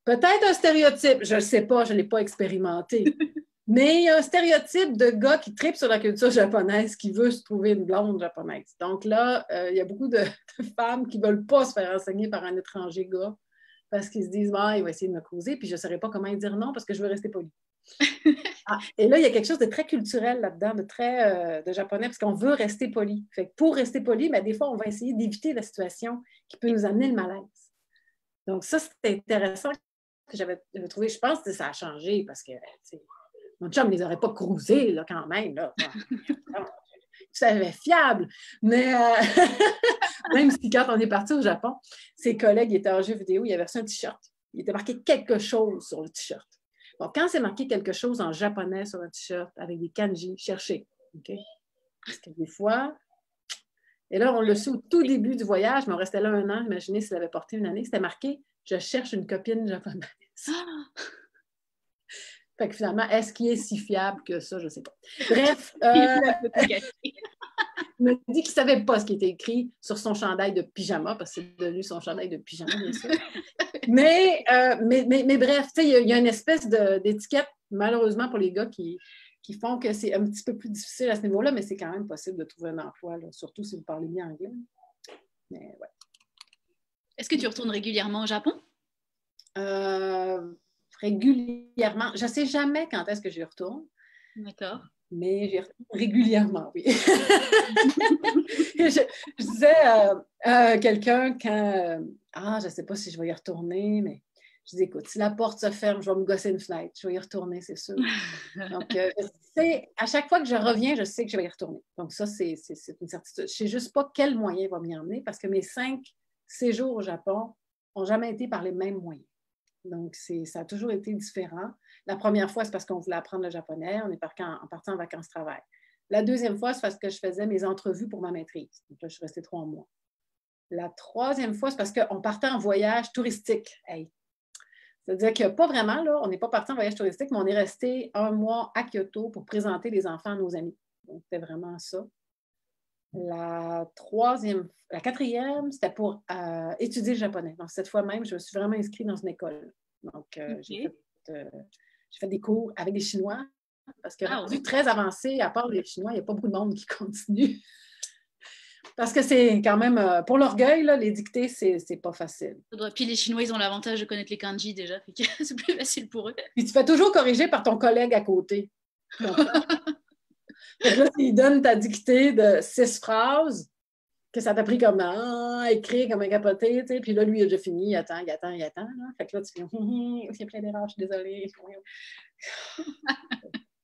Peut-être un stéréotype, je ne le sais pas, je ne l'ai pas expérimenté, mais il y a un stéréotype de gars qui tripe sur la culture japonaise, qui veut se trouver une blonde japonaise. Donc là, il y a beaucoup de femmes qui ne veulent pas se faire enseigner par un étranger gars parce qu'ils se disent, ah, il va essayer de me causer, puis je ne saurais pas comment dire non parce que je veux rester poli. Et là, il y a quelque chose de très culturel là-dedans, de très de japonais, parce qu'on veut rester poli. Fait que pour rester poli, ben, des fois, on va essayer d'éviter la situation qui peut nous amener le malaise. Donc ça, c'était intéressant que j'avais trouvé. Je pense que ça a changé parce que mon chum ne les aurait pas cruisés là, quand même. Là. Ça avait fiable. Mais même si quand on est parti au Japon, ses collègues étaient en jeu vidéo, il avait reçu un t-shirt. Il était marqué quelque chose sur le t-shirt. Bon, quand c'est marqué quelque chose en japonais sur un t-shirt avec des kanji, cherchez. Okay? Parce que des fois... Et là, on l'a su au tout début du voyage, mais on restait là 1 an. Imaginez s'il avait porté 1 année. C'était marqué « Je cherche une copine japonaise ». Fait que finalement, est-ce qu'il est si fiable que ça? Je ne sais pas. Bref, il m'a dit qu'il ne savait pas ce qui était écrit sur son chandail de pyjama, parce que c'est devenu son chandail de pyjama, bien sûr. mais bref, il y a une espèce d'étiquette, malheureusement, pour les gars qui font que c'est un petit peu plus difficile à ce niveau-là, mais c'est quand même possible de trouver un emploi, là, surtout si vous parlez bien anglais. Mais ouais.
Est-ce que tu retournes régulièrement au Japon?
Régulièrement. Je ne sais jamais quand est-ce que j'y retourne.
D'accord.
Mais j'y retourne régulièrement, oui. je disais à quelqu'un quand... je ne sais pas si je vais y retourner, mais Je dis, écoute, si la porte se ferme, je vais me gosser une fenêtre. Je vais y retourner, c'est sûr. Donc, à chaque fois que je reviens, je sais que je vais y retourner. Donc, ça, c'est une certitude. Je ne sais juste pas quel moyen va m'y emmener parce que mes 5 séjours au Japon n'ont jamais été par les mêmes moyens. Donc, ça a toujours été différent. La première fois, c'est parce qu'on voulait apprendre le japonais. On est parti en vacances-travail. La deuxième fois, c'est parce que je faisais mes entrevues pour ma maîtrise. Donc là, je suis restée 3 mois. La troisième fois, c'est parce qu'on partait en voyage touristique. Hey. C'est-à-dire qu'il n'y a pas vraiment, là, on n'est pas parti en voyage touristique, mais on est resté 1 mois à Kyoto pour présenter les enfants à nos amis. Donc, c'était vraiment ça. La quatrième, c'était pour étudier le japonais. Donc, cette fois même, je me suis vraiment inscrite dans une école. Donc, j'ai fait des cours avec des Chinois parce que rendu très avancé, à part les Chinois, il n'y a pas beaucoup de monde qui continue. Parce que c'est quand même, pour l'orgueil, là, les dictées, c'est pas facile.
Puis les Chinois, ils ont l'avantage de connaître les kanji déjà, fait que c'est plus facile pour eux.
Puis tu fais toujours corriger par ton collègue à côté. Donc, là, s'il donne ta dictée de 6 phrases, que ça t'a pris comme écrit comme un capoté, tu sais, puis là, lui, il a déjà fini, il attend. Là. Fait que là, tu fais il y a plein d'erreurs, je suis désolée.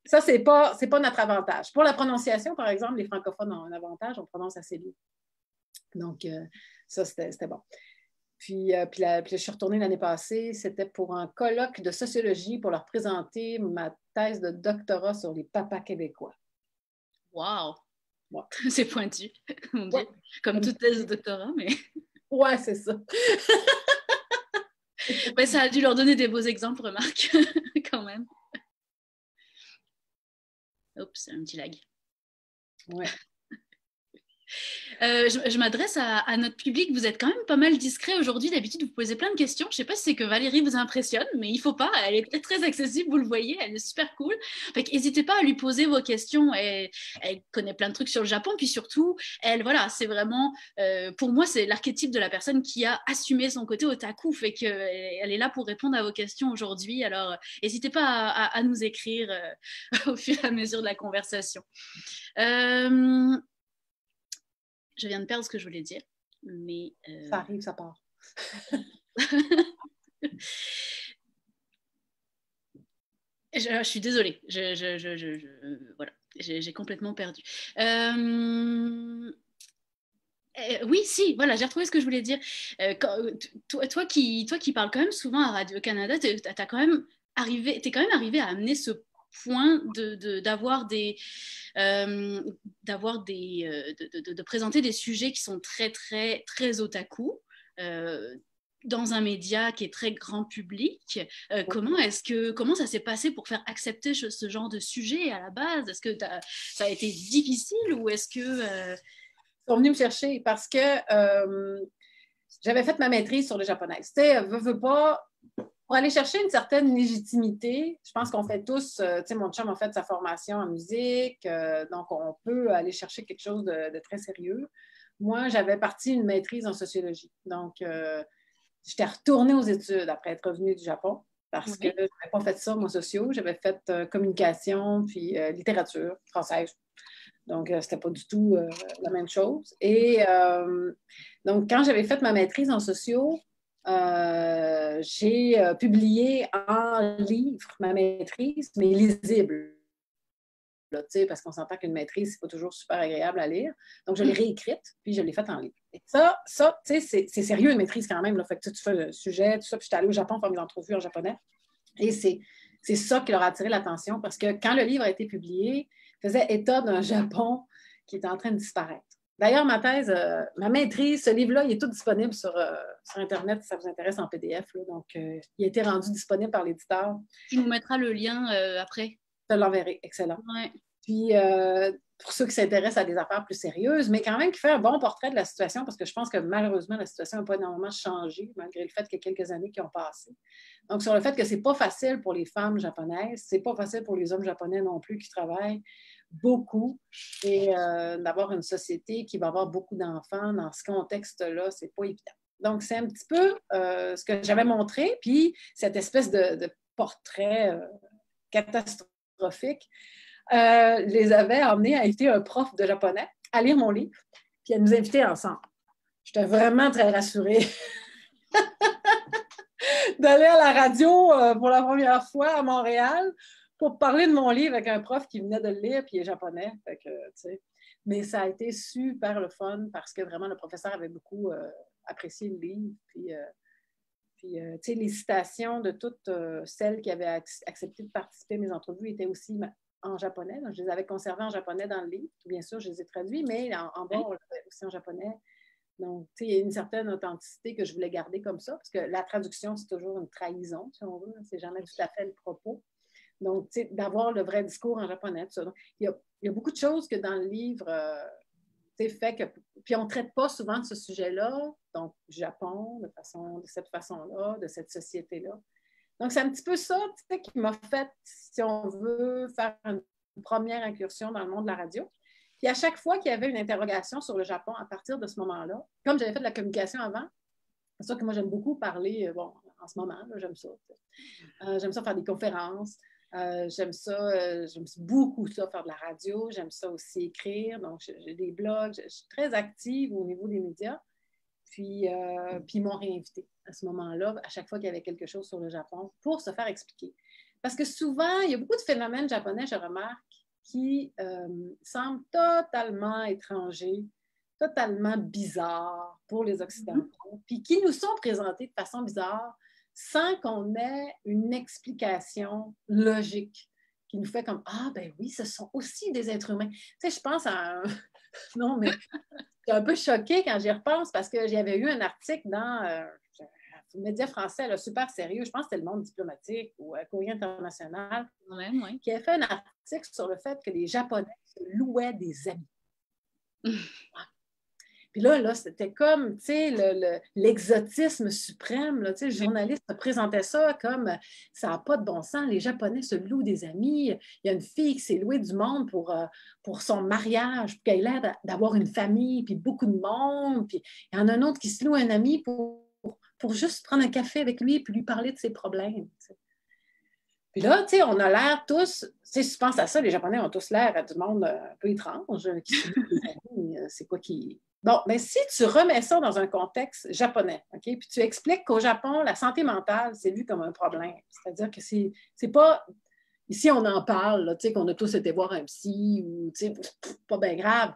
Ça, c'est pas notre avantage. Pour la prononciation, par exemple, les francophones ont un avantage, on prononce assez bien. Donc, ça, c'était bon. Puis je suis retournée l'année passée, c'était pour un colloque de sociologie pour leur présenter ma thèse de doctorat sur les papas québécois.
Wow!
Ouais.
C'est pointu, mon Dieu. Ouais. Comme toute thèse de doctorat, mais...
Ouais, c'est ça.
Ouais, ça a dû leur donner des beaux exemples, remarque, quand même. Oups, un petit lag.
Ouais.
Je m'adresse à notre public. Vous êtes quand même pas mal discret aujourd'hui. D'habitude, vous posez plein de questions. Je ne sais pas si c'est que Valérie vous impressionne, mais il ne faut pas. Elle est très, très accessible, vous le voyez. Elle est super cool. N'hésitez pas à lui poser vos questions. Elle connaît plein de trucs sur le Japon. Puis surtout, voilà, c'est vraiment, pour moi, c'est l'archétype de la personne qui a assumé son côté otaku. Elle est là pour répondre à vos questions aujourd'hui. Alors, n'hésitez pas à nous écrire au fur et à mesure de la conversation. Je viens de perdre ce que je voulais dire, mais...
Ça arrive, ça part.
je suis désolée. Voilà, j'ai complètement perdu. Oui, si, voilà, j'ai retrouvé ce que je voulais dire. Toi qui parles quand même souvent à Radio-Canada, t'es quand même arrivé à amener ce point de présenter des sujets qui sont très, très, très otaku dans un média qui est très grand public. Comment ça s'est passé pour faire accepter ce genre de sujet à la base? Est-ce que ça a été difficile ou est-ce que...
Ils sont venus me chercher parce que j'avais fait ma maîtrise sur le japonais. C'était, veux pas... Pour aller chercher une certaine légitimité, je pense qu'on fait tous, mon chum a fait sa formation en musique, donc on peut aller chercher quelque chose de très sérieux. Moi, j'avais parti une maîtrise en sociologie. Donc, j'étais retournée aux études après être revenue du Japon parce que je n'avais pas fait ça, moi, sociaux. J'avais fait communication puis littérature française. Donc, c'était pas du tout la même chose. Et donc, quand j'avais fait ma maîtrise en sociaux, j'ai publié en livre ma maîtrise, mais lisible. Là, parce qu'on s'entend qu'une maîtrise, c'est pas toujours super agréable à lire. Donc, je l'ai réécrite, puis je l'ai faite en livre. Et ça c'est sérieux, une maîtrise quand même. Là. Fait que tu fais le sujet, tout ça, puis j'étais allée au Japon faire mes entrevues en japonais. Et c'est ça qui leur a attiré l'attention, parce que quand le livre a été publié, il faisait état d'un Japon qui était en train de disparaître. D'ailleurs, ma thèse, ma maîtrise, ce livre-là, il est tout disponible sur Internet si ça vous intéresse en PDF. Là. Donc, il a été rendu disponible par l'éditeur.
Tu nous mettras le lien après.
Je te l'enverrai. Excellent.
Ouais.
Puis, pour ceux qui s'intéressent à des affaires plus sérieuses, mais quand même qui fait un bon portrait de la situation, parce que je pense que malheureusement, la situation n'a pas énormément changé, malgré le fait qu'il y a quelques années qui ont passé. Donc, sur le fait que ce n'est pas facile pour les femmes japonaises, ce n'est pas facile pour les hommes japonais non plus qui travaillent beaucoup, et d'avoir une société qui va avoir beaucoup d'enfants dans ce contexte-là, c'est pas évident. Donc, c'est un petit peu ce que j'avais montré, puis cette espèce de portrait catastrophique les avait amenés à inviter un prof de japonais à lire mon livre, puis à nous inviter ensemble. J'étais vraiment très rassurée. d'aller à la radio pour la première fois à Montréal pour parler de mon livre avec un prof qui venait de le lire, puis il est japonais. Fait que, tu sais. Mais ça a été super le fun parce que vraiment, le professeur avait beaucoup apprécié le livre. Puis tu sais, les citations de toutes celles qui avaient accepté de participer à mes entrevues étaient aussi en japonais. Donc, je les avais conservées en japonais dans le livre. Bien sûr, je les ai traduits, mais en bas, on les avait aussi en japonais. Donc, tu sais, il y a une certaine authenticité que je voulais garder comme ça, parce que la traduction, c'est toujours une trahison, si on veut. C'est jamais tout à fait le propos. Donc, tu sais, d'avoir le vrai discours en japonais, tout ça. Donc, il y a beaucoup de choses que dans le livre, tu sais, fait que... Puis, on ne traite pas souvent de ce sujet-là, donc, du Japon, de cette façon-là, de cette société-là. Donc, c'est un petit peu ça, tu sais, qui m'a fait, si on veut, faire une première incursion dans le monde de la radio. Puis, à chaque fois qu'il y avait une interrogation sur le Japon, à partir de ce moment-là, comme j'avais fait de la communication avant, c'est sûr que moi, j'aime beaucoup parler, bon, en ce moment, là, j'aime ça. J'aime ça faire des conférences. J'aime beaucoup ça, faire de la radio. J'aime ça aussi écrire. Donc, j'ai des blogs. Je suis très active au niveau des médias. Puis ils m'ont réinvité à ce moment-là, à chaque fois qu'il y avait quelque chose sur le Japon, pour se faire expliquer. Parce que souvent, il y a beaucoup de phénomènes japonais, je remarque, qui semblent totalement étrangers, totalement bizarres pour les Occidentaux, puis qui nous sont présentés de façon bizarre sans qu'on ait une explication logique qui nous fait comme ah, ben oui, ce sont aussi des êtres humains. Tu sais, je pense à un... Non, mais je suis un peu choquée quand j'y repense parce que j'avais eu un article dans un média français là, super sérieux, je pense que c'était Le Monde diplomatique ou Courrier international,
Ouais.
qui avait fait un article sur le fait que les Japonais se louaient des amis. Puis là, c'était comme, tu sais, l'exotisme suprême. Là, tu sais, le journaliste présentait ça comme ça n'a pas de bon sens. Les Japonais se louent des amis. Il y a une fille qui s'est louée du monde pour son mariage, pour qu'elle ait l'air d'avoir une famille, puis beaucoup de monde. Puis il y en a un autre qui se loue un ami pour juste prendre un café avec lui et puis lui parler de ses problèmes. Tu sais. Puis là, tu sais, on a l'air tous, tu sais, si tu penses à ça, les Japonais ont tous l'air à du monde un peu étrange, qui se loue des amis. C'est quoi qui... Bon, mais si tu remets ça dans un contexte japonais, OK, puis tu expliques qu'au Japon, la santé mentale, c'est vu comme un problème. C'est-à-dire que c'est pas... Ici, on en parle, là, tu sais, qu'on a tous été voir un psy ou, tu sais, pas bien grave.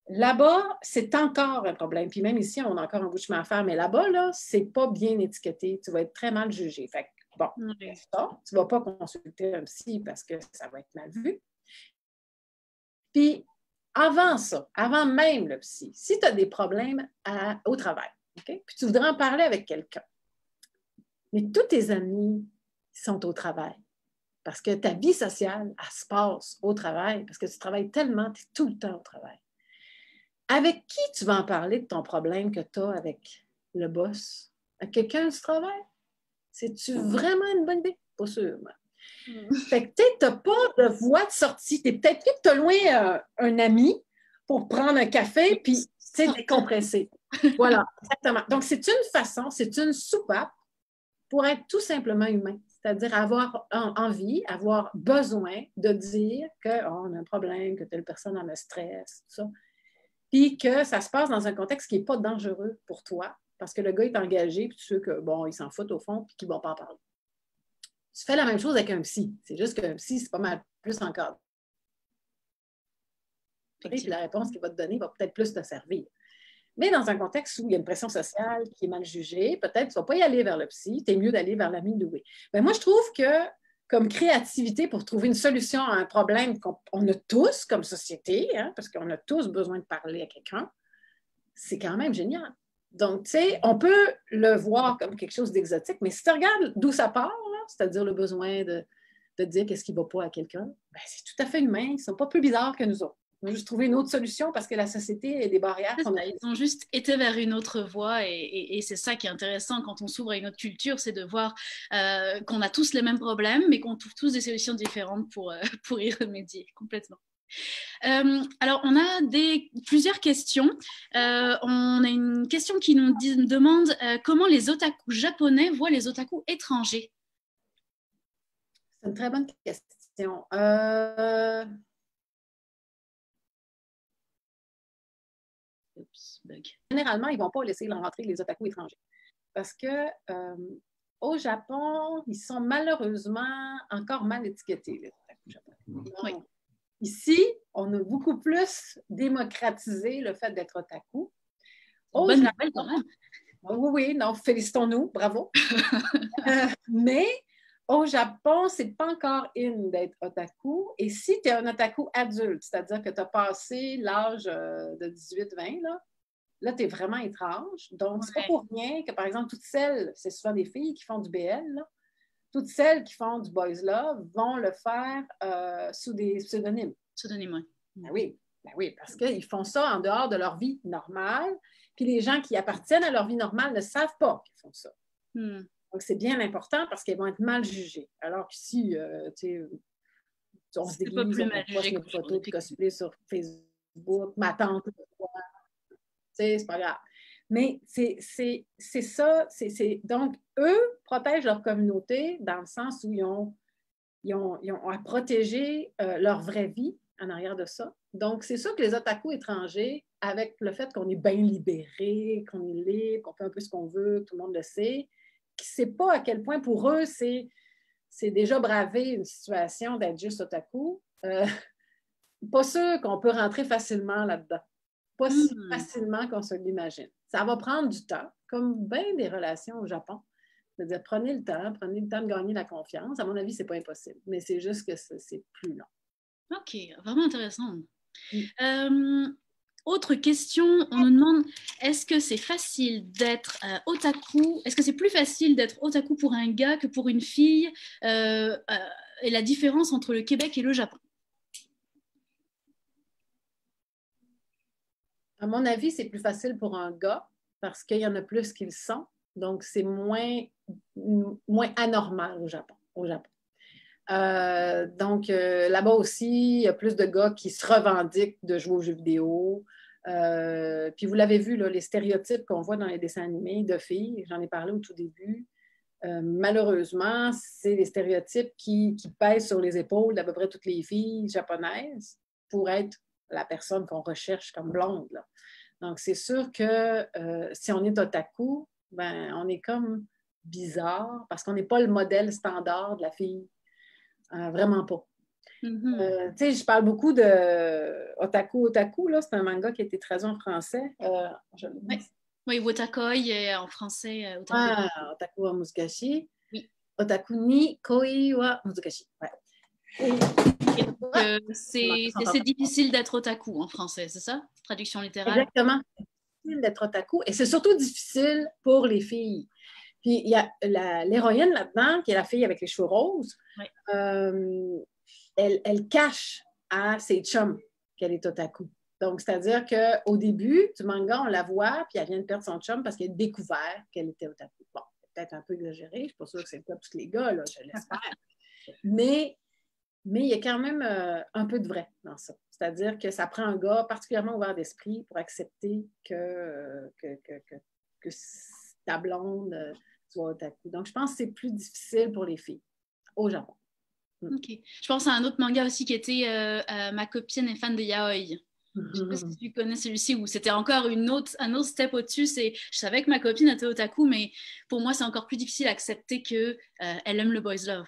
Là-bas, c'est encore un problème. Puis même ici, on a encore un bout de chemin à faire, mais là-bas, là, c'est pas bien étiqueté. Tu vas être très mal jugé. Fait que, bon, ça, tu vas pas consulter un psy parce que ça va être mal vu. Puis, avant ça, avant même le psy, si tu as des problèmes au travail, okay? Puis tu voudrais en parler avec quelqu'un, mais tous tes amis sont au travail parce que ta vie sociale, elle se passe au travail parce que tu travailles tellement, tu es tout le temps au travail. Avec qui tu vas en parler de ton problème que tu as avec le boss? Avec quelqu'un du travail? C'est-tu vraiment une bonne idée? Pas sûr. Fait que tu n'as pas de voie de sortie. Tu es peut-être mieux de te louer un ami pour prendre un café puis décompresser. Voilà, exactement. Donc, c'est une façon, c'est une soupape pour être tout simplement humain. C'est-à-dire avoir envie, avoir besoin de dire qu'on a un problème, que telle personne a un stress, tout ça. Puis que ça se passe dans un contexte qui n'est pas dangereux pour toi, parce que le gars est engagé, puis tu sais que, bon, il s'en fout au fond, puis qu'il ne va pas en parler. Tu fais la même chose avec un psy. C'est juste qu'un psy, c'est pas mal plus encore. Puis la réponse qu'il va te donner va peut-être plus te servir. Mais dans un contexte où il y a une pression sociale qui est mal jugée, peut-être que tu ne vas pas y aller vers le psy, tu es mieux d'aller vers l'ami loué. Ben moi, je trouve que comme créativité pour trouver une solution à un problème qu'on a tous comme société, hein, parce qu'on a tous besoin de parler à quelqu'un, c'est quand même génial. Donc, tu sais, on peut le voir comme quelque chose d'exotique, mais si tu regardes d'où ça part, c'est-à-dire le besoin de dire qu'est-ce qui ne va pas à quelqu'un, ben, c'est tout à fait humain. Ils ne sont pas plus bizarres que nous autres. On va juste trouver une autre solution parce que la société a des barrières.
Ils ont juste été vers une autre voie et c'est ça qui est intéressant quand on s'ouvre à une autre culture, c'est de voir qu'on a tous les mêmes problèmes, mais qu'on trouve tous des solutions différentes pour y remédier complètement. Alors, on a plusieurs questions. On a une question qui nous demande comment les otaku japonais voient les otaku étrangers.
C'est une très bonne question. Généralement, ils ne vont pas laisser rentrer les otaku étrangers parce que au Japon, ils sont malheureusement encore mal étiquetés, les otaku japonais.
Oui.
Ici, on a beaucoup plus démocratisé le fait d'être otaku.
Bonne nouvelle quand même.
Oui, oui, non, félicitons-nous, bravo. Mais au Japon, c'est pas encore in d'être otaku. Et si tu es un otaku adulte, c'est-à-dire que tu as passé l'âge de 18-20, là tu es vraiment étrange. Donc, c'est pas pour rien que, par exemple, toutes celles, c'est souvent des filles qui font du BL, là, toutes celles qui font du Boys Love vont le faire sous des pseudonymes.
Pseudonyme, oui.
Ben oui, parce qu'ils font ça en dehors de leur vie normale. Puis les gens qui appartiennent à leur vie normale ne savent pas qu'ils font ça. Donc, c'est bien important parce qu'ils vont être mal jugés. Alors qu'ici, on se déguise, on poste nos photos de cosplay sur Facebook, ma tante, c'est pas grave. Mais c'est ça. Donc, eux protègent leur communauté dans le sens où ils ont à protéger leur vraie vie en arrière de ça. Donc, c'est sûr que les otaku étrangers, avec le fait qu'on est bien libéré, qu'on est libre, qu'on fait un peu ce qu'on veut, tout le monde le sait, qui ne sait pas à quel point pour eux, c'est déjà braver une situation d'être juste otaku. Pas sûr qu'on peut rentrer facilement là-dedans. Pas si facilement qu'on se l'imagine. Ça va prendre du temps, comme bien des relations au Japon. C'est-à-dire, prenez le temps de gagner la confiance. À mon avis, ce n'est pas impossible, mais c'est juste que c'est plus long.
OK, vraiment intéressant. Autre question, on nous demande, est-ce que c'est facile d'être otaku? Est-ce que c'est plus facile d'être otaku pour un gars que pour une fille? Et la différence entre le Québec et le Japon?
À mon avis, c'est plus facile pour un gars parce qu'il y en a plus qui le sont. Donc, c'est moins anormal au Japon. Donc, là-bas aussi, il y a plus de gars qui se revendiquent de jouer aux jeux vidéo. Puis vous l'avez vu, là, les stéréotypes qu'on voit dans les dessins animés de filles, j'en ai parlé au tout début. Malheureusement, c'est des stéréotypes qui pèsent sur les épaules d'à peu près toutes les filles japonaises pour être la personne qu'on recherche comme blonde, là. Donc, c'est sûr que si on est otaku, ben, on est comme bizarre parce qu'on n'est pas le modèle standard de la fille. Vraiment pas. Je parle beaucoup de Otaku, là, c'est un manga qui a été traduit en français.
Oui, Wotakoi en français.
Otaku wa Musukashi.
Oui.
Otaku ni koi wa Musukashi. Ouais.
C'est difficile d'être otaku en français, c'est ça? Traduction littérale?
Exactement. C'est difficile d'être otaku et c'est surtout difficile pour les filles. Puis il y a l'héroïne là-dedans, qui est la fille avec les cheveux roses.
Oui.
Elle cache à ses chums qu'elle est otaku. Donc, c'est-à-dire qu'au début du manga, on la voit, puis elle vient de perdre son chum parce qu'elle a découvert qu'elle était otaku. Bon, c'est peut-être un peu exagéré, je ne suis pas sûre que c'est le cas de tous les gars, là, je l'espère. Mais il y a quand même un peu de vrai dans ça. C'est-à-dire que ça prend un gars particulièrement ouvert d'esprit pour accepter que ta blonde soit otaku. Donc, je pense que c'est plus difficile pour les filles au Japon.
OK. Je pense à un autre manga aussi qui était Ma copine est fan de yaoi. Je ne sais pas si tu connais celui-ci, où c'était encore un autre step au-dessus. Je savais que ma copine était otaku, mais pour moi, c'est encore plus difficile d'accepter qu'elle aime le boys love.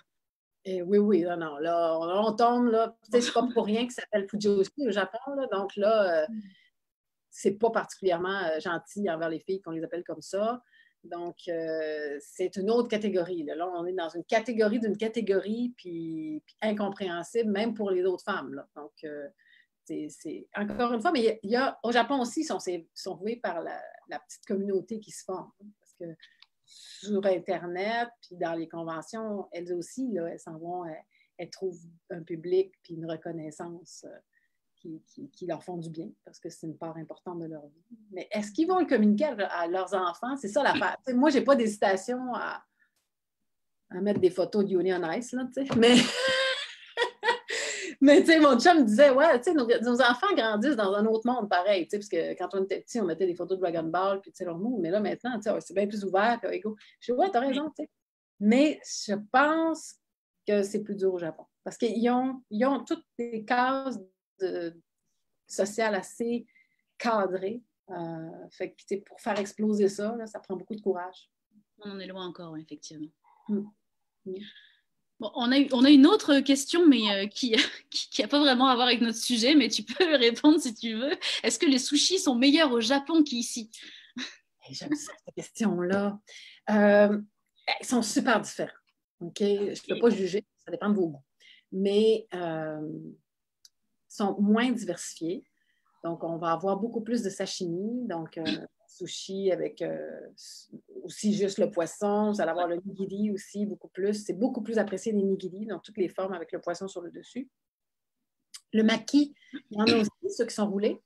Et oui, non, là, on tombe, là, c'est pas pour rien que ça s'appelle Fujoshi au Japon, là, donc là, c'est pas particulièrement gentil envers les filles qu'on les appelle comme ça. Donc, c'est une autre catégorie. Là, on est dans une catégorie d'une catégorie, puis incompréhensible, même pour les autres femmes. Là. Donc, c'est encore une fois, mais il y a au Japon aussi, ils sont voués par la petite communauté qui se forme. Parce que sur Internet, puis dans les conventions, elles aussi, là, elles s'en vont, elles trouvent un public, puis une reconnaissance qui leur font du bien, parce que c'est une part importante de leur vie. Mais est-ce qu'ils vont le communiquer à leurs enfants? C'est ça l'affaire. T'sais, moi, je n'ai pas d'hésitation à mettre des photos de Yoni on Ice, là, mais... mais tu sais, mon chum me disait, ouais, tu sais, nos enfants grandissent dans un autre monde pareil, tu sais, parce que quand on était petits, on mettait des photos de Dragon Ball, puis Sailor Moon, mais là, maintenant, tu sais, c'est bien plus ouvert, puis égaux. Je dis, ouais, t'as raison, tu sais. Mais je pense que c'est plus dur au Japon, parce qu'ils ont toutes des cases sociales assez cadrées. Fait que, pour faire exploser ça, là, ça prend beaucoup de courage.
On en est loin encore, effectivement.
Mm. Mm.
Bon, on a une autre question, mais qui n'a pas vraiment à voir avec notre sujet, mais tu peux répondre si tu veux. Est-ce que les sushis sont meilleurs au Japon qu'ici?
J'aime ça, cette question-là. Ils sont super différents. OK? Je ne peux pas juger, ça dépend de vos goûts. Mais ils sont moins diversifiés. Donc, on va avoir beaucoup plus de sashimi. Donc, sushi avec aussi juste le poisson. Vous allez avoir le nigiri aussi, beaucoup plus. C'est beaucoup plus apprécié les nigiri, dans toutes les formes avec le poisson sur le dessus. Le maki, il y en a aussi, ceux qui sont roulés.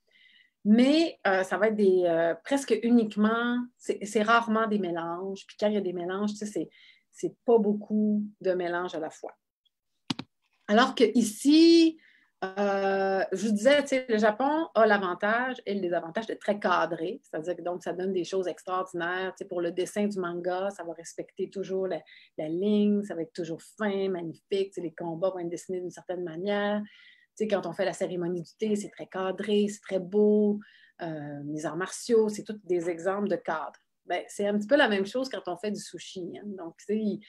Mais ça va être presque uniquement, c'est rarement des mélanges. Puis quand il y a des mélanges, tu sais, c'est pas beaucoup de mélanges à la fois. Alors qu'ici, je vous disais, tu sais, le Japon a l'avantage et le désavantage d'être très cadré. C'est-à-dire que donc, ça donne des choses extraordinaires. Tu sais, pour le dessin du manga, ça va respecter toujours la ligne, ça va être toujours fin, magnifique. Tu sais, les combats vont être dessinés d'une certaine manière. Tu sais, quand on fait la cérémonie du thé, c'est très cadré, c'est très beau. Les arts martiaux, c'est tous des exemples de cadre. Ben, c'est un petit peu la même chose quand on fait du sushi. Hein. Donc, tu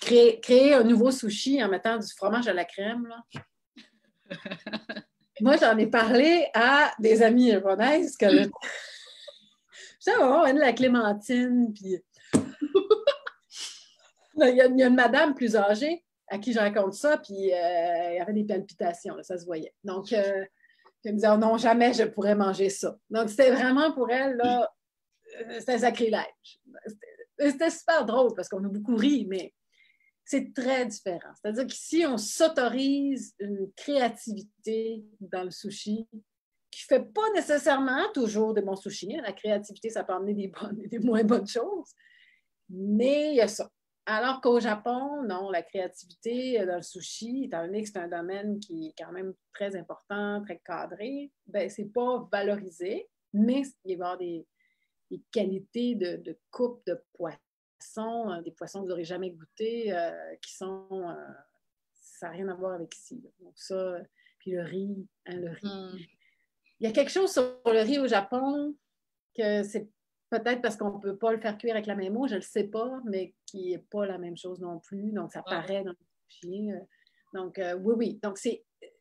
sais, créer un nouveau sushi en mettant du fromage à la crème, là. Moi, j'en ai parlé à des amies japonaises que je disais, on va de la clémentine, puis il y a une madame plus âgée à qui je raconte ça, puis elle avait des palpitations, là, ça se voyait. Donc, elle me disait, oh non, jamais je pourrais manger ça. Donc, c'était vraiment pour elle, là, c'était un sacrilège. C'était super drôle parce qu'on a beaucoup ri, mais c'est très différent. C'est-à-dire qu'ici, on s'autorise une créativité dans le sushi qui ne fait pas nécessairement toujours de bons sushis. La créativité, ça peut amener des bonnes et des moins bonnes choses, mais il y a ça. Alors qu'au Japon, non, la créativité dans le sushi, étant donné que c'est un domaine qui est quand même très important, très cadré, ben, c'est pas valorisé, mais il va y avoir des qualités de coupe de poisson, des poissons que vous n'aurez jamais goûtés, qui sont... ça n'a rien à voir avec ici. Là. Donc ça, puis le riz, hein, le riz. Il y a quelque chose sur le riz au Japon que c'est peut-être parce qu'on ne peut pas le faire cuire avec la même eau, je ne le sais pas, mais qui n'est pas la même chose non plus. Donc, ça paraît dans le sushi. Donc, oui, oui. Donc,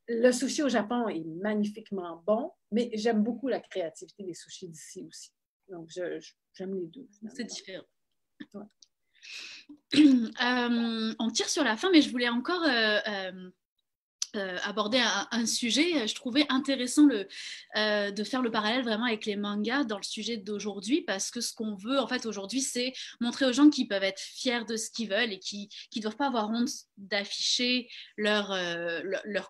le sushi au Japon est magnifiquement bon, mais j'aime beaucoup la créativité des sushis d'ici aussi. Donc, j'aime les deux.
C'est différent.
Ouais.
On tire sur la fin, mais je voulais encore aborder un sujet. Je trouvais intéressant de faire le parallèle vraiment avec les mangas dans le sujet d'aujourd'hui, parce que ce qu'on veut en fait aujourd'hui, c'est montrer aux gens qu'ils peuvent être fiers de ce qu'ils veulent et qui ne doivent pas avoir honte d'afficher leur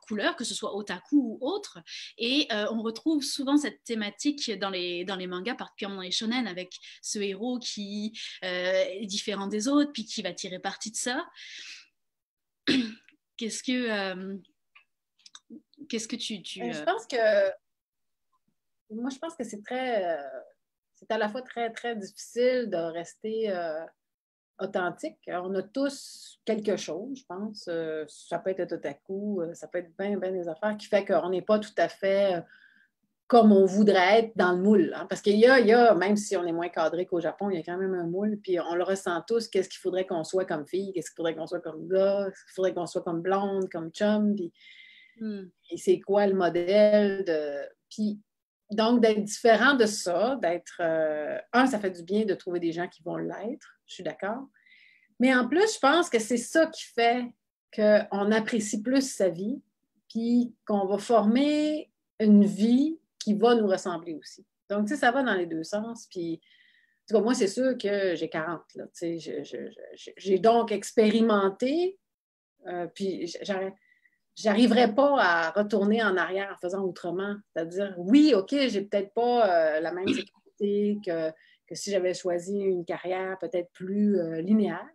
couleur, que ce soit otaku ou autre. Et on retrouve souvent cette thématique dans les mangas, particulièrement dans les shonen, avec ce héros qui est différent des autres, puis qui va tirer parti de ça. Qu'est-ce que tu...
Je pense que moi, je pense que c'est c'est à la fois très, très difficile de rester authentique. On a tous quelque chose, je pense. Ça peut être otaku, ça peut être bien, bien des affaires qui fait qu'on n'est pas tout à fait comme on voudrait être dans le moule. Hein. Parce qu'il y a, même si on est moins cadré qu'au Japon, il y a quand même un moule, puis on le ressent tous, qu'est-ce qu'il faudrait qu'on soit comme fille, qu'est-ce qu'il faudrait qu'on soit comme gars, qu'est-ce qu'il faudrait qu'on soit comme blonde, comme chum, puis et c'est quoi le modèle de... Puis, donc, d'être différent de ça, d'être... ça fait du bien de trouver des gens qui vont l'être, je suis d'accord. Mais en plus, je pense que c'est ça qui fait qu'on apprécie plus sa vie, puis qu'on va former une vie qui va nous ressembler aussi. Donc, tu sais, ça va dans les deux sens. Puis, en tout cas, moi, c'est sûr que j'ai 40. Là, tu sais, j'ai donc expérimenté, puis j'arriverais pas à retourner en arrière en faisant autrement. C'est-à-dire, oui, OK, j'ai peut-être pas la même sécurité que si j'avais choisi une carrière peut-être plus linéaire.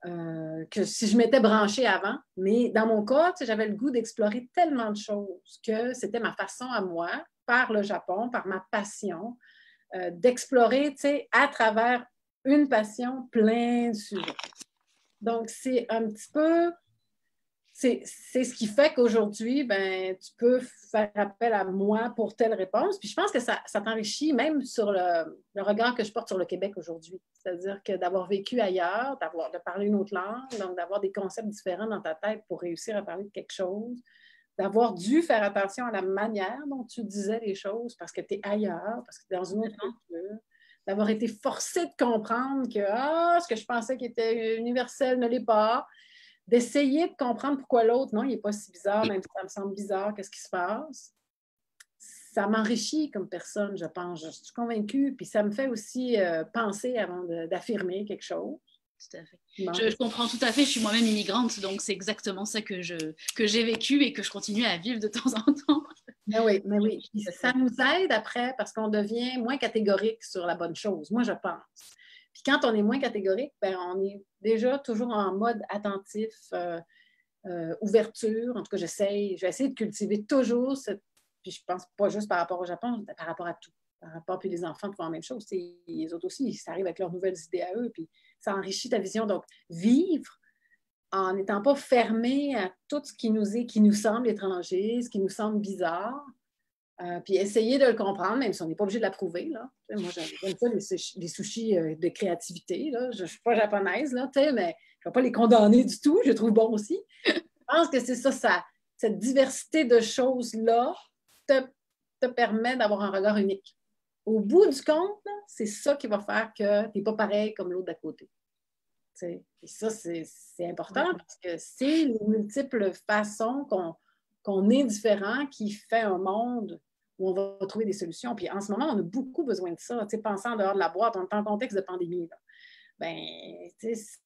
Que si je m'étais branchée avant. Mais dans mon cas, j'avais le goût d'explorer tellement de choses que c'était ma façon à moi, par le Japon, par ma passion, d'explorer à travers une passion plein de sujets. Donc, c'est un petit peu c'est ce qui fait qu'aujourd'hui, ben, tu peux faire appel à moi pour telle réponse. Puis je pense que ça t'enrichit même sur le regard que je porte sur le Québec aujourd'hui. C'est-à-dire que d'avoir vécu ailleurs, de parler une autre langue, donc d'avoir des concepts différents dans ta tête pour réussir à parler de quelque chose, d'avoir dû faire attention à la manière dont tu disais les choses parce que tu es ailleurs, parce que tu es dans une autre culture, d'avoir été forcé de comprendre que ce que je pensais qui était universel ne l'est pas, d'essayer de comprendre pourquoi l'autre, non, il n'est pas si bizarre, même si ça me semble bizarre, qu'est-ce qui se passe. Ça m'enrichit comme personne, je pense. Je suis convaincue, puis ça me fait aussi penser avant d'affirmer quelque chose.
Tout à fait. Je comprends tout à fait, je suis moi-même immigrante, donc c'est exactement ça que j'ai vécu et que je continue à vivre de temps en temps.
Mais oui, mais oui. Puis ça nous aide après parce qu'on devient moins catégorique sur la bonne chose, moi je pense. Puis quand on est moins catégorique, ben, on est déjà toujours en mode attentif, ouverture. En tout cas, je vais essayer de cultiver toujours cette. Puis je pense pas juste par rapport au Japon, mais par rapport à tout. Par rapport, puis les enfants font la même chose. Les autres aussi, ça arrive avec leurs nouvelles idées à eux, puis ça enrichit ta vision. Donc, vivre en n'étant pas fermé à tout ce qui nous semble étranger, ce qui nous semble bizarre, puis essayer de le comprendre, même si on n'est pas obligé de l'approuver. Là. Moi, j'aime ça, les sushis de créativité. Là. Je ne suis pas japonaise, là, mais je ne vais pas les condamner du tout. Je les trouve bons aussi. Je pense que c'est ça, cette diversité de choses-là te permet d'avoir un regard unique. Au bout du compte, c'est ça qui va faire que tu n'es pas pareil comme l'autre d'à côté. T'sais. Et ça, c'est important parce que c'est les multiples façons qu'on est différent qui fait un monde où on va trouver des solutions. Puis en ce moment, on a beaucoup besoin de ça. Pensant en dehors de la boîte, on est en contexte de pandémie. Là. Ben,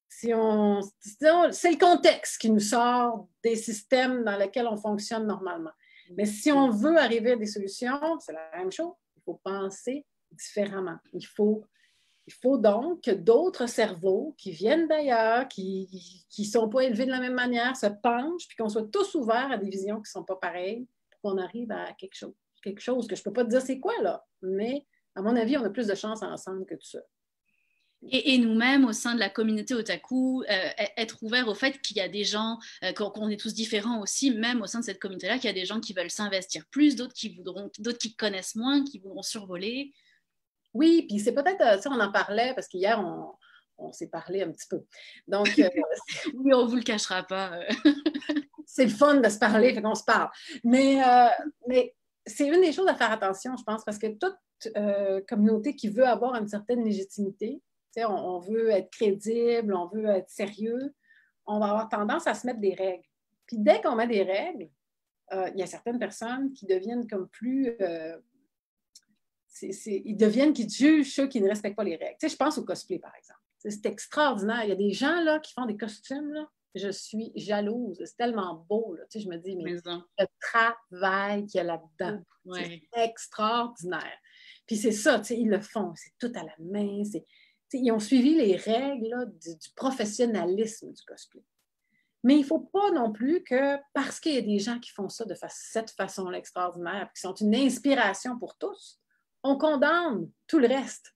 c'est le contexte qui nous sort des systèmes dans lesquels on fonctionne normalement. Mais si on veut arriver à des solutions, c'est la même chose. Il faut penser différemment. Il faut donc que d'autres cerveaux qui viennent d'ailleurs, qui ne sont pas élevés de la même manière, se penchent, puis qu'on soit tous ouverts à des visions qui ne sont pas pareilles, pour qu'on arrive à quelque chose. Quelque chose que je ne peux pas te dire c'est quoi, là. Mais à mon avis, on a plus de chance ensemble que tout ça.
Et nous-mêmes, au sein de la communauté otaku, être ouvert au fait qu'il y a des gens, qu'on est tous différents aussi, même au sein de cette communauté-là, qu'il y a des gens qui veulent s'investir plus, d'autres qui connaissent moins, qui voudront survoler.
Oui, puis c'est peut-être, on en parlait, parce qu'hier, on s'est parlé un petit peu. Donc,
oui, on ne vous le cachera pas.
C'est le fun de se parler, fait qu'on se parle. Mais c'est une des choses à faire attention, je pense, parce que toute communauté qui veut avoir une certaine légitimité, on veut être crédible, on veut être sérieux, on va avoir tendance à se mettre des règles. Puis dès qu'on met des règles, il y a certaines personnes qui deviennent comme plus... ils deviennent qui jugent ceux qui ne respectent pas les règles. Je pense au cosplay, par exemple. C'est extraordinaire. Il y a des gens là, qui font des costumes, là, je suis jalouse. C'est tellement beau. Là. Je me dis, mais le travail qu'il y a là-dedans, c'est extraordinaire. Puis c'est ça, ils le font. C'est tout à la main. Ils ont suivi les règles là, du professionnalisme du cosplay. Mais il ne faut pas non plus que, parce qu'il y a des gens qui font ça de cette façon-là extraordinaire, qui sont une inspiration pour tous, on condamne tout le reste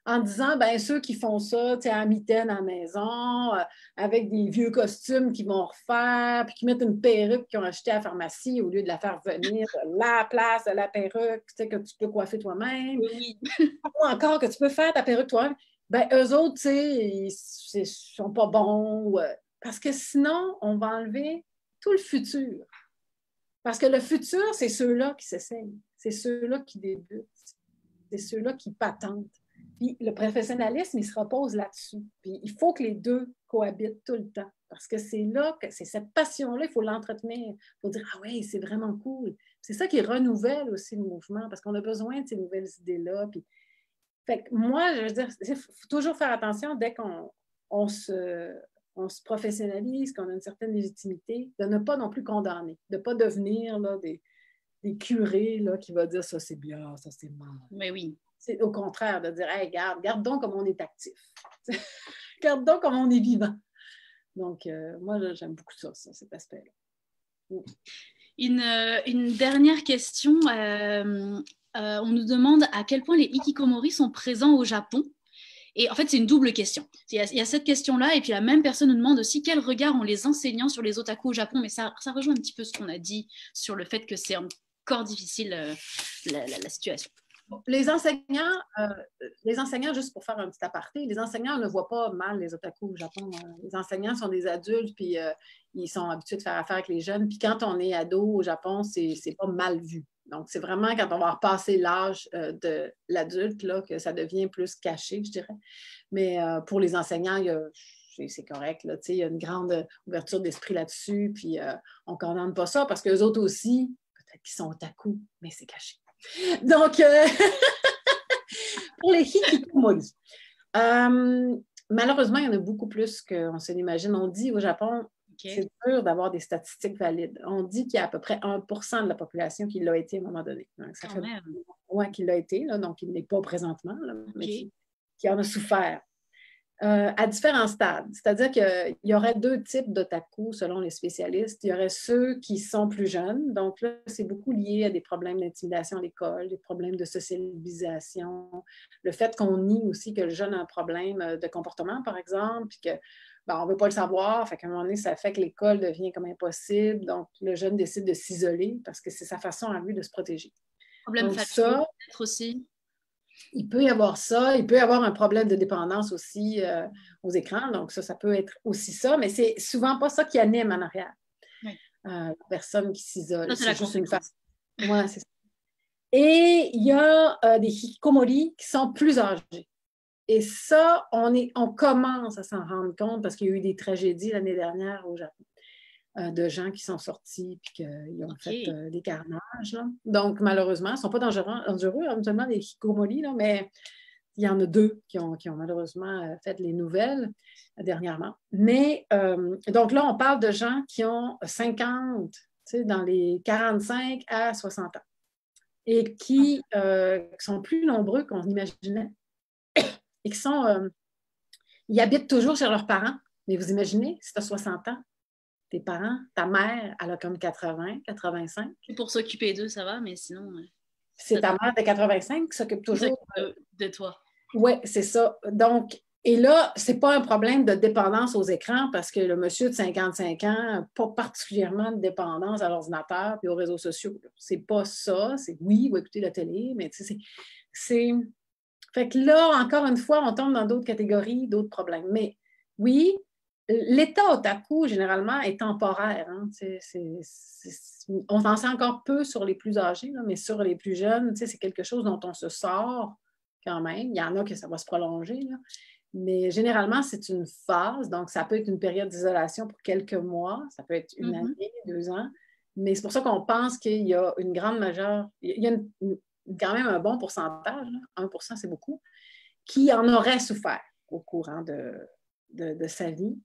en disant, ben ceux qui font ça, à mitaine à la maison, avec des vieux costumes qu'ils vont refaire, puis qui mettent une perruque qu'ils ont achetée à la pharmacie au lieu de la faire venir de la place de la perruque que tu peux coiffer toi-même.
Oui.
Ou encore que tu peux faire ta perruque toi-même. Ben eux autres, ils ne sont pas bons. Parce que sinon, on va enlever tout le futur. Parce que le futur, c'est ceux-là qui s'essayent. C'est ceux-là qui débutent. C'est ceux-là qui patentent. Puis le professionnalisme, il se repose là-dessus. Puis il faut que les deux cohabitent tout le temps. Parce que c'est là que c'est cette passion-là, il faut l'entretenir. Il faut dire, ah oui, c'est vraiment cool. C'est ça qui renouvelle aussi le mouvement, parce qu'on a besoin de ces nouvelles idées-là. Puis... Fait que moi, je veux dire, il faut toujours faire attention dès qu'on se professionnalise, qu'on a une certaine légitimité, de ne pas non plus condamner, de ne pas devenir là, des curés là, qui vont dire ça c'est bien, ça c'est mal.
Mais oui.
C'est au contraire de dire, hey, garde donc comme on est actif. Garde donc comme on est vivant. Donc, moi, là, j'aime beaucoup ça, cet aspect-là.
Une dernière question. On nous demande à quel point les hikikomori sont présents au Japon Et en fait, c'est une double question. Il y a cette question-là, et puis la même personne nous demande aussi quel regard ont les enseignants sur les otaku au Japon. Mais ça rejoint un petit peu ce qu'on a dit sur le fait que c'est encore difficile la situation.
Les enseignants, juste pour faire un petit aparté, les enseignants ne voient pas mal les otaku au Japon. Les enseignants sont des adultes, puis ils sont habitués de faire affaire avec les jeunes. Puis quand on est ado au Japon, c'est pas mal vu. Donc, c'est vraiment quand on va repasser l'âge de l'adulte là, que ça devient plus caché, je dirais. Mais pour les enseignants, c'est correct. Là, il y a une grande ouverture d'esprit là-dessus, puis on ne condamne pas ça parce qu'eux autres aussi, peut-être qu'ils sont otaku, mais c'est caché. Donc, pour les hikikomori, malheureusement, il y en a beaucoup plus qu'on se l'imagine. On dit au Japon, c'est dur d'avoir des statistiques valides. On dit qu'il y a à peu près 1% de la population qui l'a été à un moment donné. Donc, ça fait moins qu'il l'a été, là, donc il n'est pas présentement, là, mais qui en a souffert. À différents stades. C'est-à-dire qu'il y aurait deux types d'otaku selon les spécialistes. Il y aurait ceux qui sont plus jeunes. Donc là, c'est beaucoup lié à des problèmes d'intimidation à l'école, des problèmes de socialisation, le fait qu'on nie aussi que le jeune a un problème de comportement, par exemple, puis que on ne veut pas le savoir. Fait qu'à un moment donné, ça fait que l'école devient comme impossible. Donc, le jeune décide de s'isoler parce que c'est sa façon à lui de se protéger.
Problème familial, peut-être aussi.
Il peut y avoir ça, il peut y avoir un problème de dépendance aussi aux écrans, donc ça peut être aussi ça, mais c'est souvent pas ça qui anime en arrière. Oui. La personne qui s'isole.
C'est juste une face.
Ouais, c'est ça. Et il y a des hikikomori qui sont plus âgés. Et ça, on commence à s'en rendre compte parce qu'il y a eu des tragédies l'année dernière au Japon. De gens qui sont sortis et qu'ils ont fait des carnages. Là. Donc, malheureusement, ils ne sont pas dangereux, seulement des hikikomori, là, mais il y en a 2 qui ont malheureusement fait les nouvelles dernièrement. Mais, donc là, on parle de gens qui ont 50, dans les 45 à 60 ans et qui sont plus nombreux qu'on imaginait et qui sont... ils habitent toujours chez leurs parents. Mais vous imaginez, si tu as 60 ans, tes parents, ta mère, elle a comme 80, 85.
Pour s'occuper d'eux, ça va, mais sinon...
c'est ta mère de 85 qui s'occupe toujours
de toi.
Oui, c'est ça. Donc, et là, c'est pas un problème de dépendance aux écrans parce que le monsieur de 55 ans n'a pas particulièrement de dépendance à l'ordinateur et aux réseaux sociaux. C'est pas ça. C'est oui, il va écouter la télé, mais tu sais, c'est... Fait que là, encore une fois, on tombe dans d'autres catégories, d'autres problèmes. Mais oui, l'état otaku, généralement, est temporaire. Hein? On en sait encore peu sur les plus âgés, là, mais sur les plus jeunes, c'est quelque chose dont on se sort quand même. Il y en a que ça va se prolonger. Là. Mais généralement, c'est une phase. Donc, ça peut être une période d'isolation pour quelques mois. Ça peut être une année, 2 ans. Mais c'est pour ça qu'on pense qu'il y a une grande majeure... Il y a quand même un bon pourcentage, là, 1%, c'est beaucoup, qui en aurait souffert au courant de sa vie.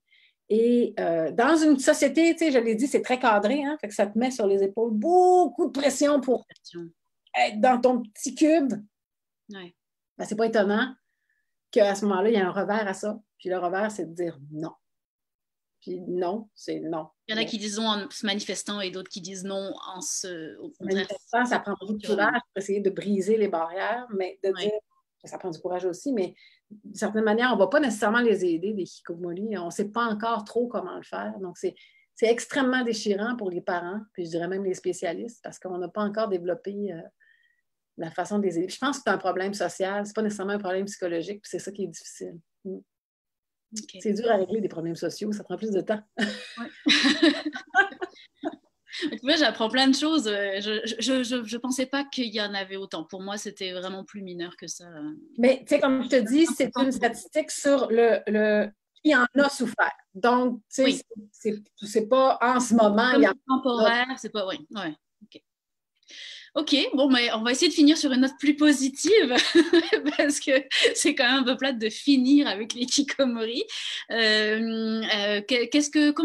Et dans une société, tu sais, je l'ai dit, c'est très cadré, hein, fait que ça te met sur les épaules beaucoup de pression pour être dans ton petit cube.
Ouais.
Ben, c'est pas étonnant qu'à ce moment-là, il y a un revers à ça. Puis le revers, c'est de dire non. Puis non, c'est non.
Il y en a qui disent non en se manifestant et d'autres qui disent non en se... Au contraire.
Manifestant, ça prend beaucoup de courage pour essayer de briser les barrières, mais de dire ça prend du courage aussi, mais d'une certaine manière, on ne va pas nécessairement les aider, des hikikomori. On ne sait pas encore trop comment le faire. Donc, c'est extrêmement déchirant pour les parents, puis je dirais même les spécialistes, parce qu'on n'a pas encore développé la façon de les aider. Je pense que c'est un problème social, ce n'est pas nécessairement un problème psychologique, puis c'est ça qui est difficile. Okay. C'est dur à régler des problèmes sociaux, ça prend plus de temps.
Ouais. Tu vois, j'apprends plein de choses. Je pensais pas qu'il y en avait autant. Pour moi, c'était vraiment plus mineur que ça.
Mais tu sais, comme je te dis, c'est une statistique sur le qui en a souffert. Donc, tu sais, c'est pas en ce moment.
Comme temporaire, c'est pas... Oui, ouais. Ok, bon, mais on va essayer de finir sur une note plus positive parce que c'est quand même un peu plate de finir avec les hikikomori. Comment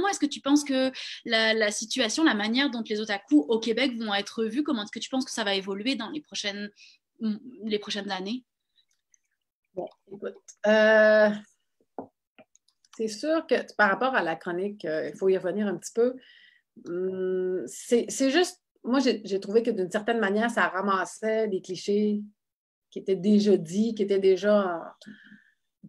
est-ce que tu penses que la situation, la manière dont les otaku au Québec vont être vus, comment est-ce que tu penses que ça va évoluer dans les prochaines années?
Bon, écoute, c'est sûr que par rapport à la chronique, il faut y revenir un petit peu. C'est juste moi, j'ai trouvé que d'une certaine manière, ça ramassait des clichés qui étaient déjà dits, qui étaient déjà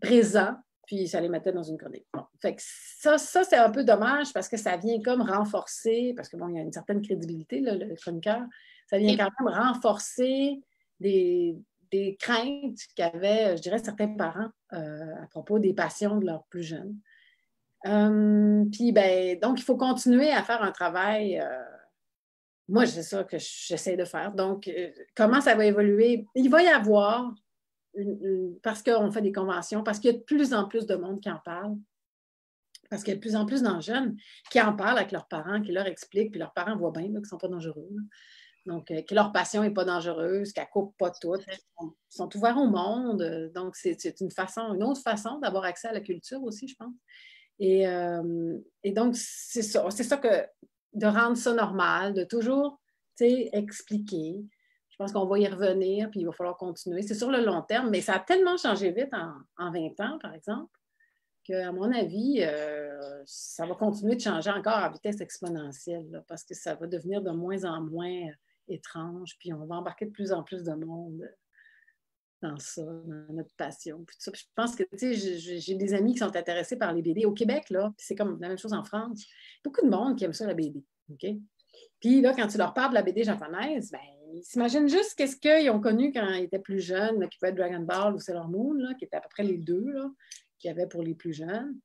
présents, puis ça les mettait dans une chronique. Bon. Fait que ça c'est un peu dommage parce que ça vient comme renforcer, parce que bon, il y a une certaine crédibilité, là, le chroniqueur, ça vient quand même renforcer des craintes qu'avaient, je dirais, certains parents à propos des passions de leurs plus jeunes. Puis, ben, donc, il faut continuer à faire un travail. Moi, c'est ça que j'essaie de faire. Donc, comment ça va évoluer? Il va y avoir, parce qu'on fait des conventions, parce qu'il y a de plus en plus de monde qui en parle, parce qu'il y a de plus en plus de jeunes qui en parlent avec leurs parents, qui leur expliquent, puis leurs parents voient bien qu'ils ne sont pas dangereux. Là. Donc, que leur passion n'est pas dangereuse, qu'elle ne coupe pas toutes, qu'ils sont ouverts au monde. Donc, c'est une autre façon d'avoir accès à la culture aussi, je pense. Et donc, c'est ça que de rendre ça normal, de toujours expliquer. Je pense qu'on va y revenir, puis il va falloir continuer. C'est sur le long terme, mais ça a tellement changé vite en 20 ans, par exemple, qu'à mon avis, ça va continuer de changer encore à vitesse exponentielle, là, parce que ça va devenir de moins en moins étrange, puis on va embarquer de plus en plus de monde dans ça, dans notre passion. Puis tout ça. Puis je pense que, tu sais, j'ai des amis qui sont intéressés par les BD. Au Québec, là, c'est comme la même chose en France. Beaucoup de monde qui aime ça, la BD. OK? Puis là, quand tu leur parles de la BD japonaise, ben, ils s'imaginent juste qu'est-ce qu'ils ont connu quand ils étaient plus jeunes, là, qui peut être Dragon Ball ou Sailor Moon, là, qui étaient à peu près les deux, là, qu'il y avait pour les plus jeunes.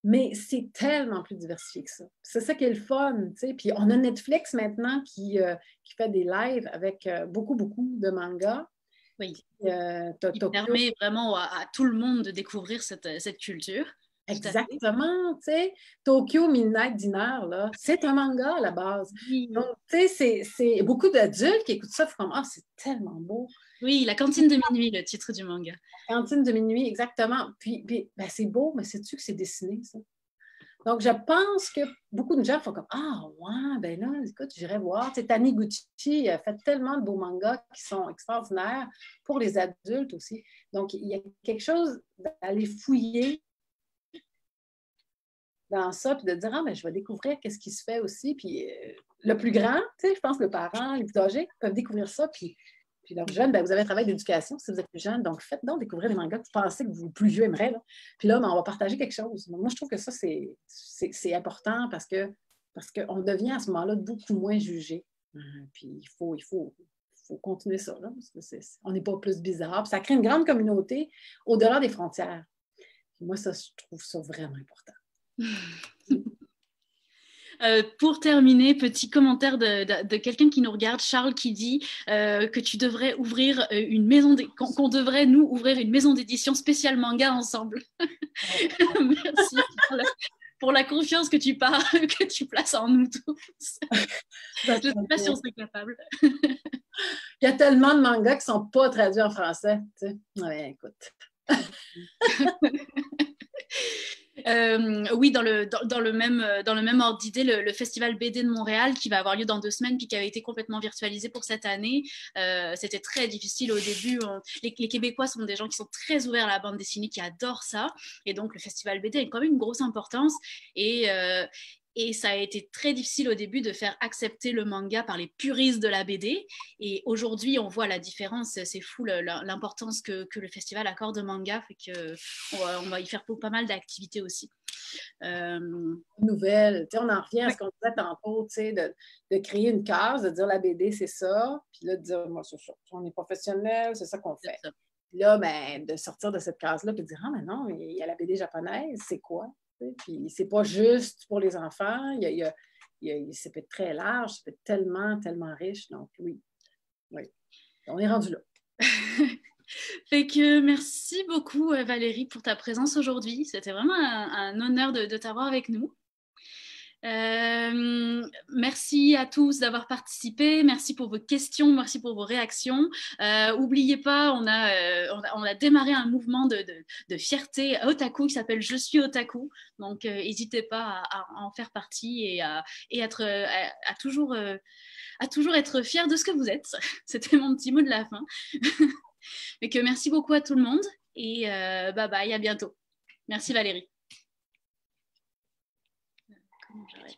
Mais c'est tellement plus diversifié que ça. C'est ça qui est le fun, tu sais. Puis on a Netflix maintenant qui fait des lives avec beaucoup, beaucoup de mangas.
Oui. Qui permet vraiment à tout le monde de découvrir cette culture.
Exactement, tu sais. Tokyo Midnight Dinner, là, c'est un manga à la base. Oui. Donc, tu sais, c'est beaucoup d'adultes qui écoutent ça, comme, ah, c'est tellement beau.
Oui, La cantine de minuit, le titre du manga.
La cantine de minuit, exactement. Puis ben, c'est beau, mais sais-tu que c'est dessiné, ça? Donc, je pense que beaucoup de gens font comme, ah, ouais, ben là, écoute, j'irai voir. Tu sais, Taniguchi a fait tellement de beaux mangas qui sont extraordinaires pour les adultes aussi. Donc, il y a quelque chose d'aller fouiller dans ça, puis de dire, ah, ben, je vais découvrir qu'est-ce qui se fait aussi. Puis le plus grand, tu sais, je pense que le parent, les plus âgés peuvent découvrir ça. Puis leurs jeunes, ben, vous avez un travail d'éducation si vous êtes plus jeune. Donc, faites donc découvrir les mangas que vous pensez que vous plus vieux aimeraient. Là. Puis là, ben, on va partager quelque chose. Donc, moi, je trouve que ça, c'est important parce qu'on devient à ce moment-là beaucoup moins jugé. Puis il faut continuer ça, là, parce que on n'est pas plus bizarre. Puis ça crée une grande communauté au-delà des frontières. Puis moi, ça, je trouve ça vraiment important.
Pour terminer, petit commentaire de quelqu'un qui nous regarde, Charles, qui dit que tu devrais ouvrir qu'on devrait nous ouvrir une maison d'édition spéciale manga ensemble. Merci pour la confiance que tu places en nous tous. Je ne sais pas si on serait capable.
Il y a tellement de mangas qui ne sont pas traduits en français. Tu sais. Ouais, écoute.
Oui, dans le même ordre d'idée, le Festival BD de Montréal qui va avoir lieu dans 2 semaines puis qui avait été complètement virtualisé pour cette année. C'était très difficile au début. Les Québécois sont des gens qui sont très ouverts à la bande dessinée, qui adorent ça. Et donc, le Festival BD a quand même une grosse importance. Et ça a été très difficile au début de faire accepter le manga par les puristes de la BD. Et aujourd'hui, on voit la différence. C'est fou l'importance que le festival accorde au manga. Fait qu'on va y faire pas mal d'activités aussi.
Nouvelle. On en revient à ce qu'on disait tantôt, de créer une case, de dire la BD, c'est ça. Puis là, de dire, moi, c'est ça. On est professionnel, c'est ça qu'on fait. Puis là, ben, de sortir de cette case-là, puis de dire, ah, mais non, il y a la BD japonaise, c'est quoi? Puis c'est pas juste pour les enfants, ça peut être très large, ça peut être tellement, tellement riche. Donc oui, on est rendu là.
Fait que merci beaucoup Valérie pour ta présence aujourd'hui. C'était vraiment un honneur de t'avoir avec nous. Merci à tous d'avoir participé, merci pour vos questions, merci pour vos réactions. N'oubliez pas, on a démarré un mouvement de fierté otaku qui s'appelle Je suis otaku, donc n'hésitez pas à en faire partie et à toujours être fier de ce que vous êtes. C'était mon petit mot de la fin. Mais que merci beaucoup à tout le monde et bye bye, à bientôt. Merci Valérie. Comment j'arrête ?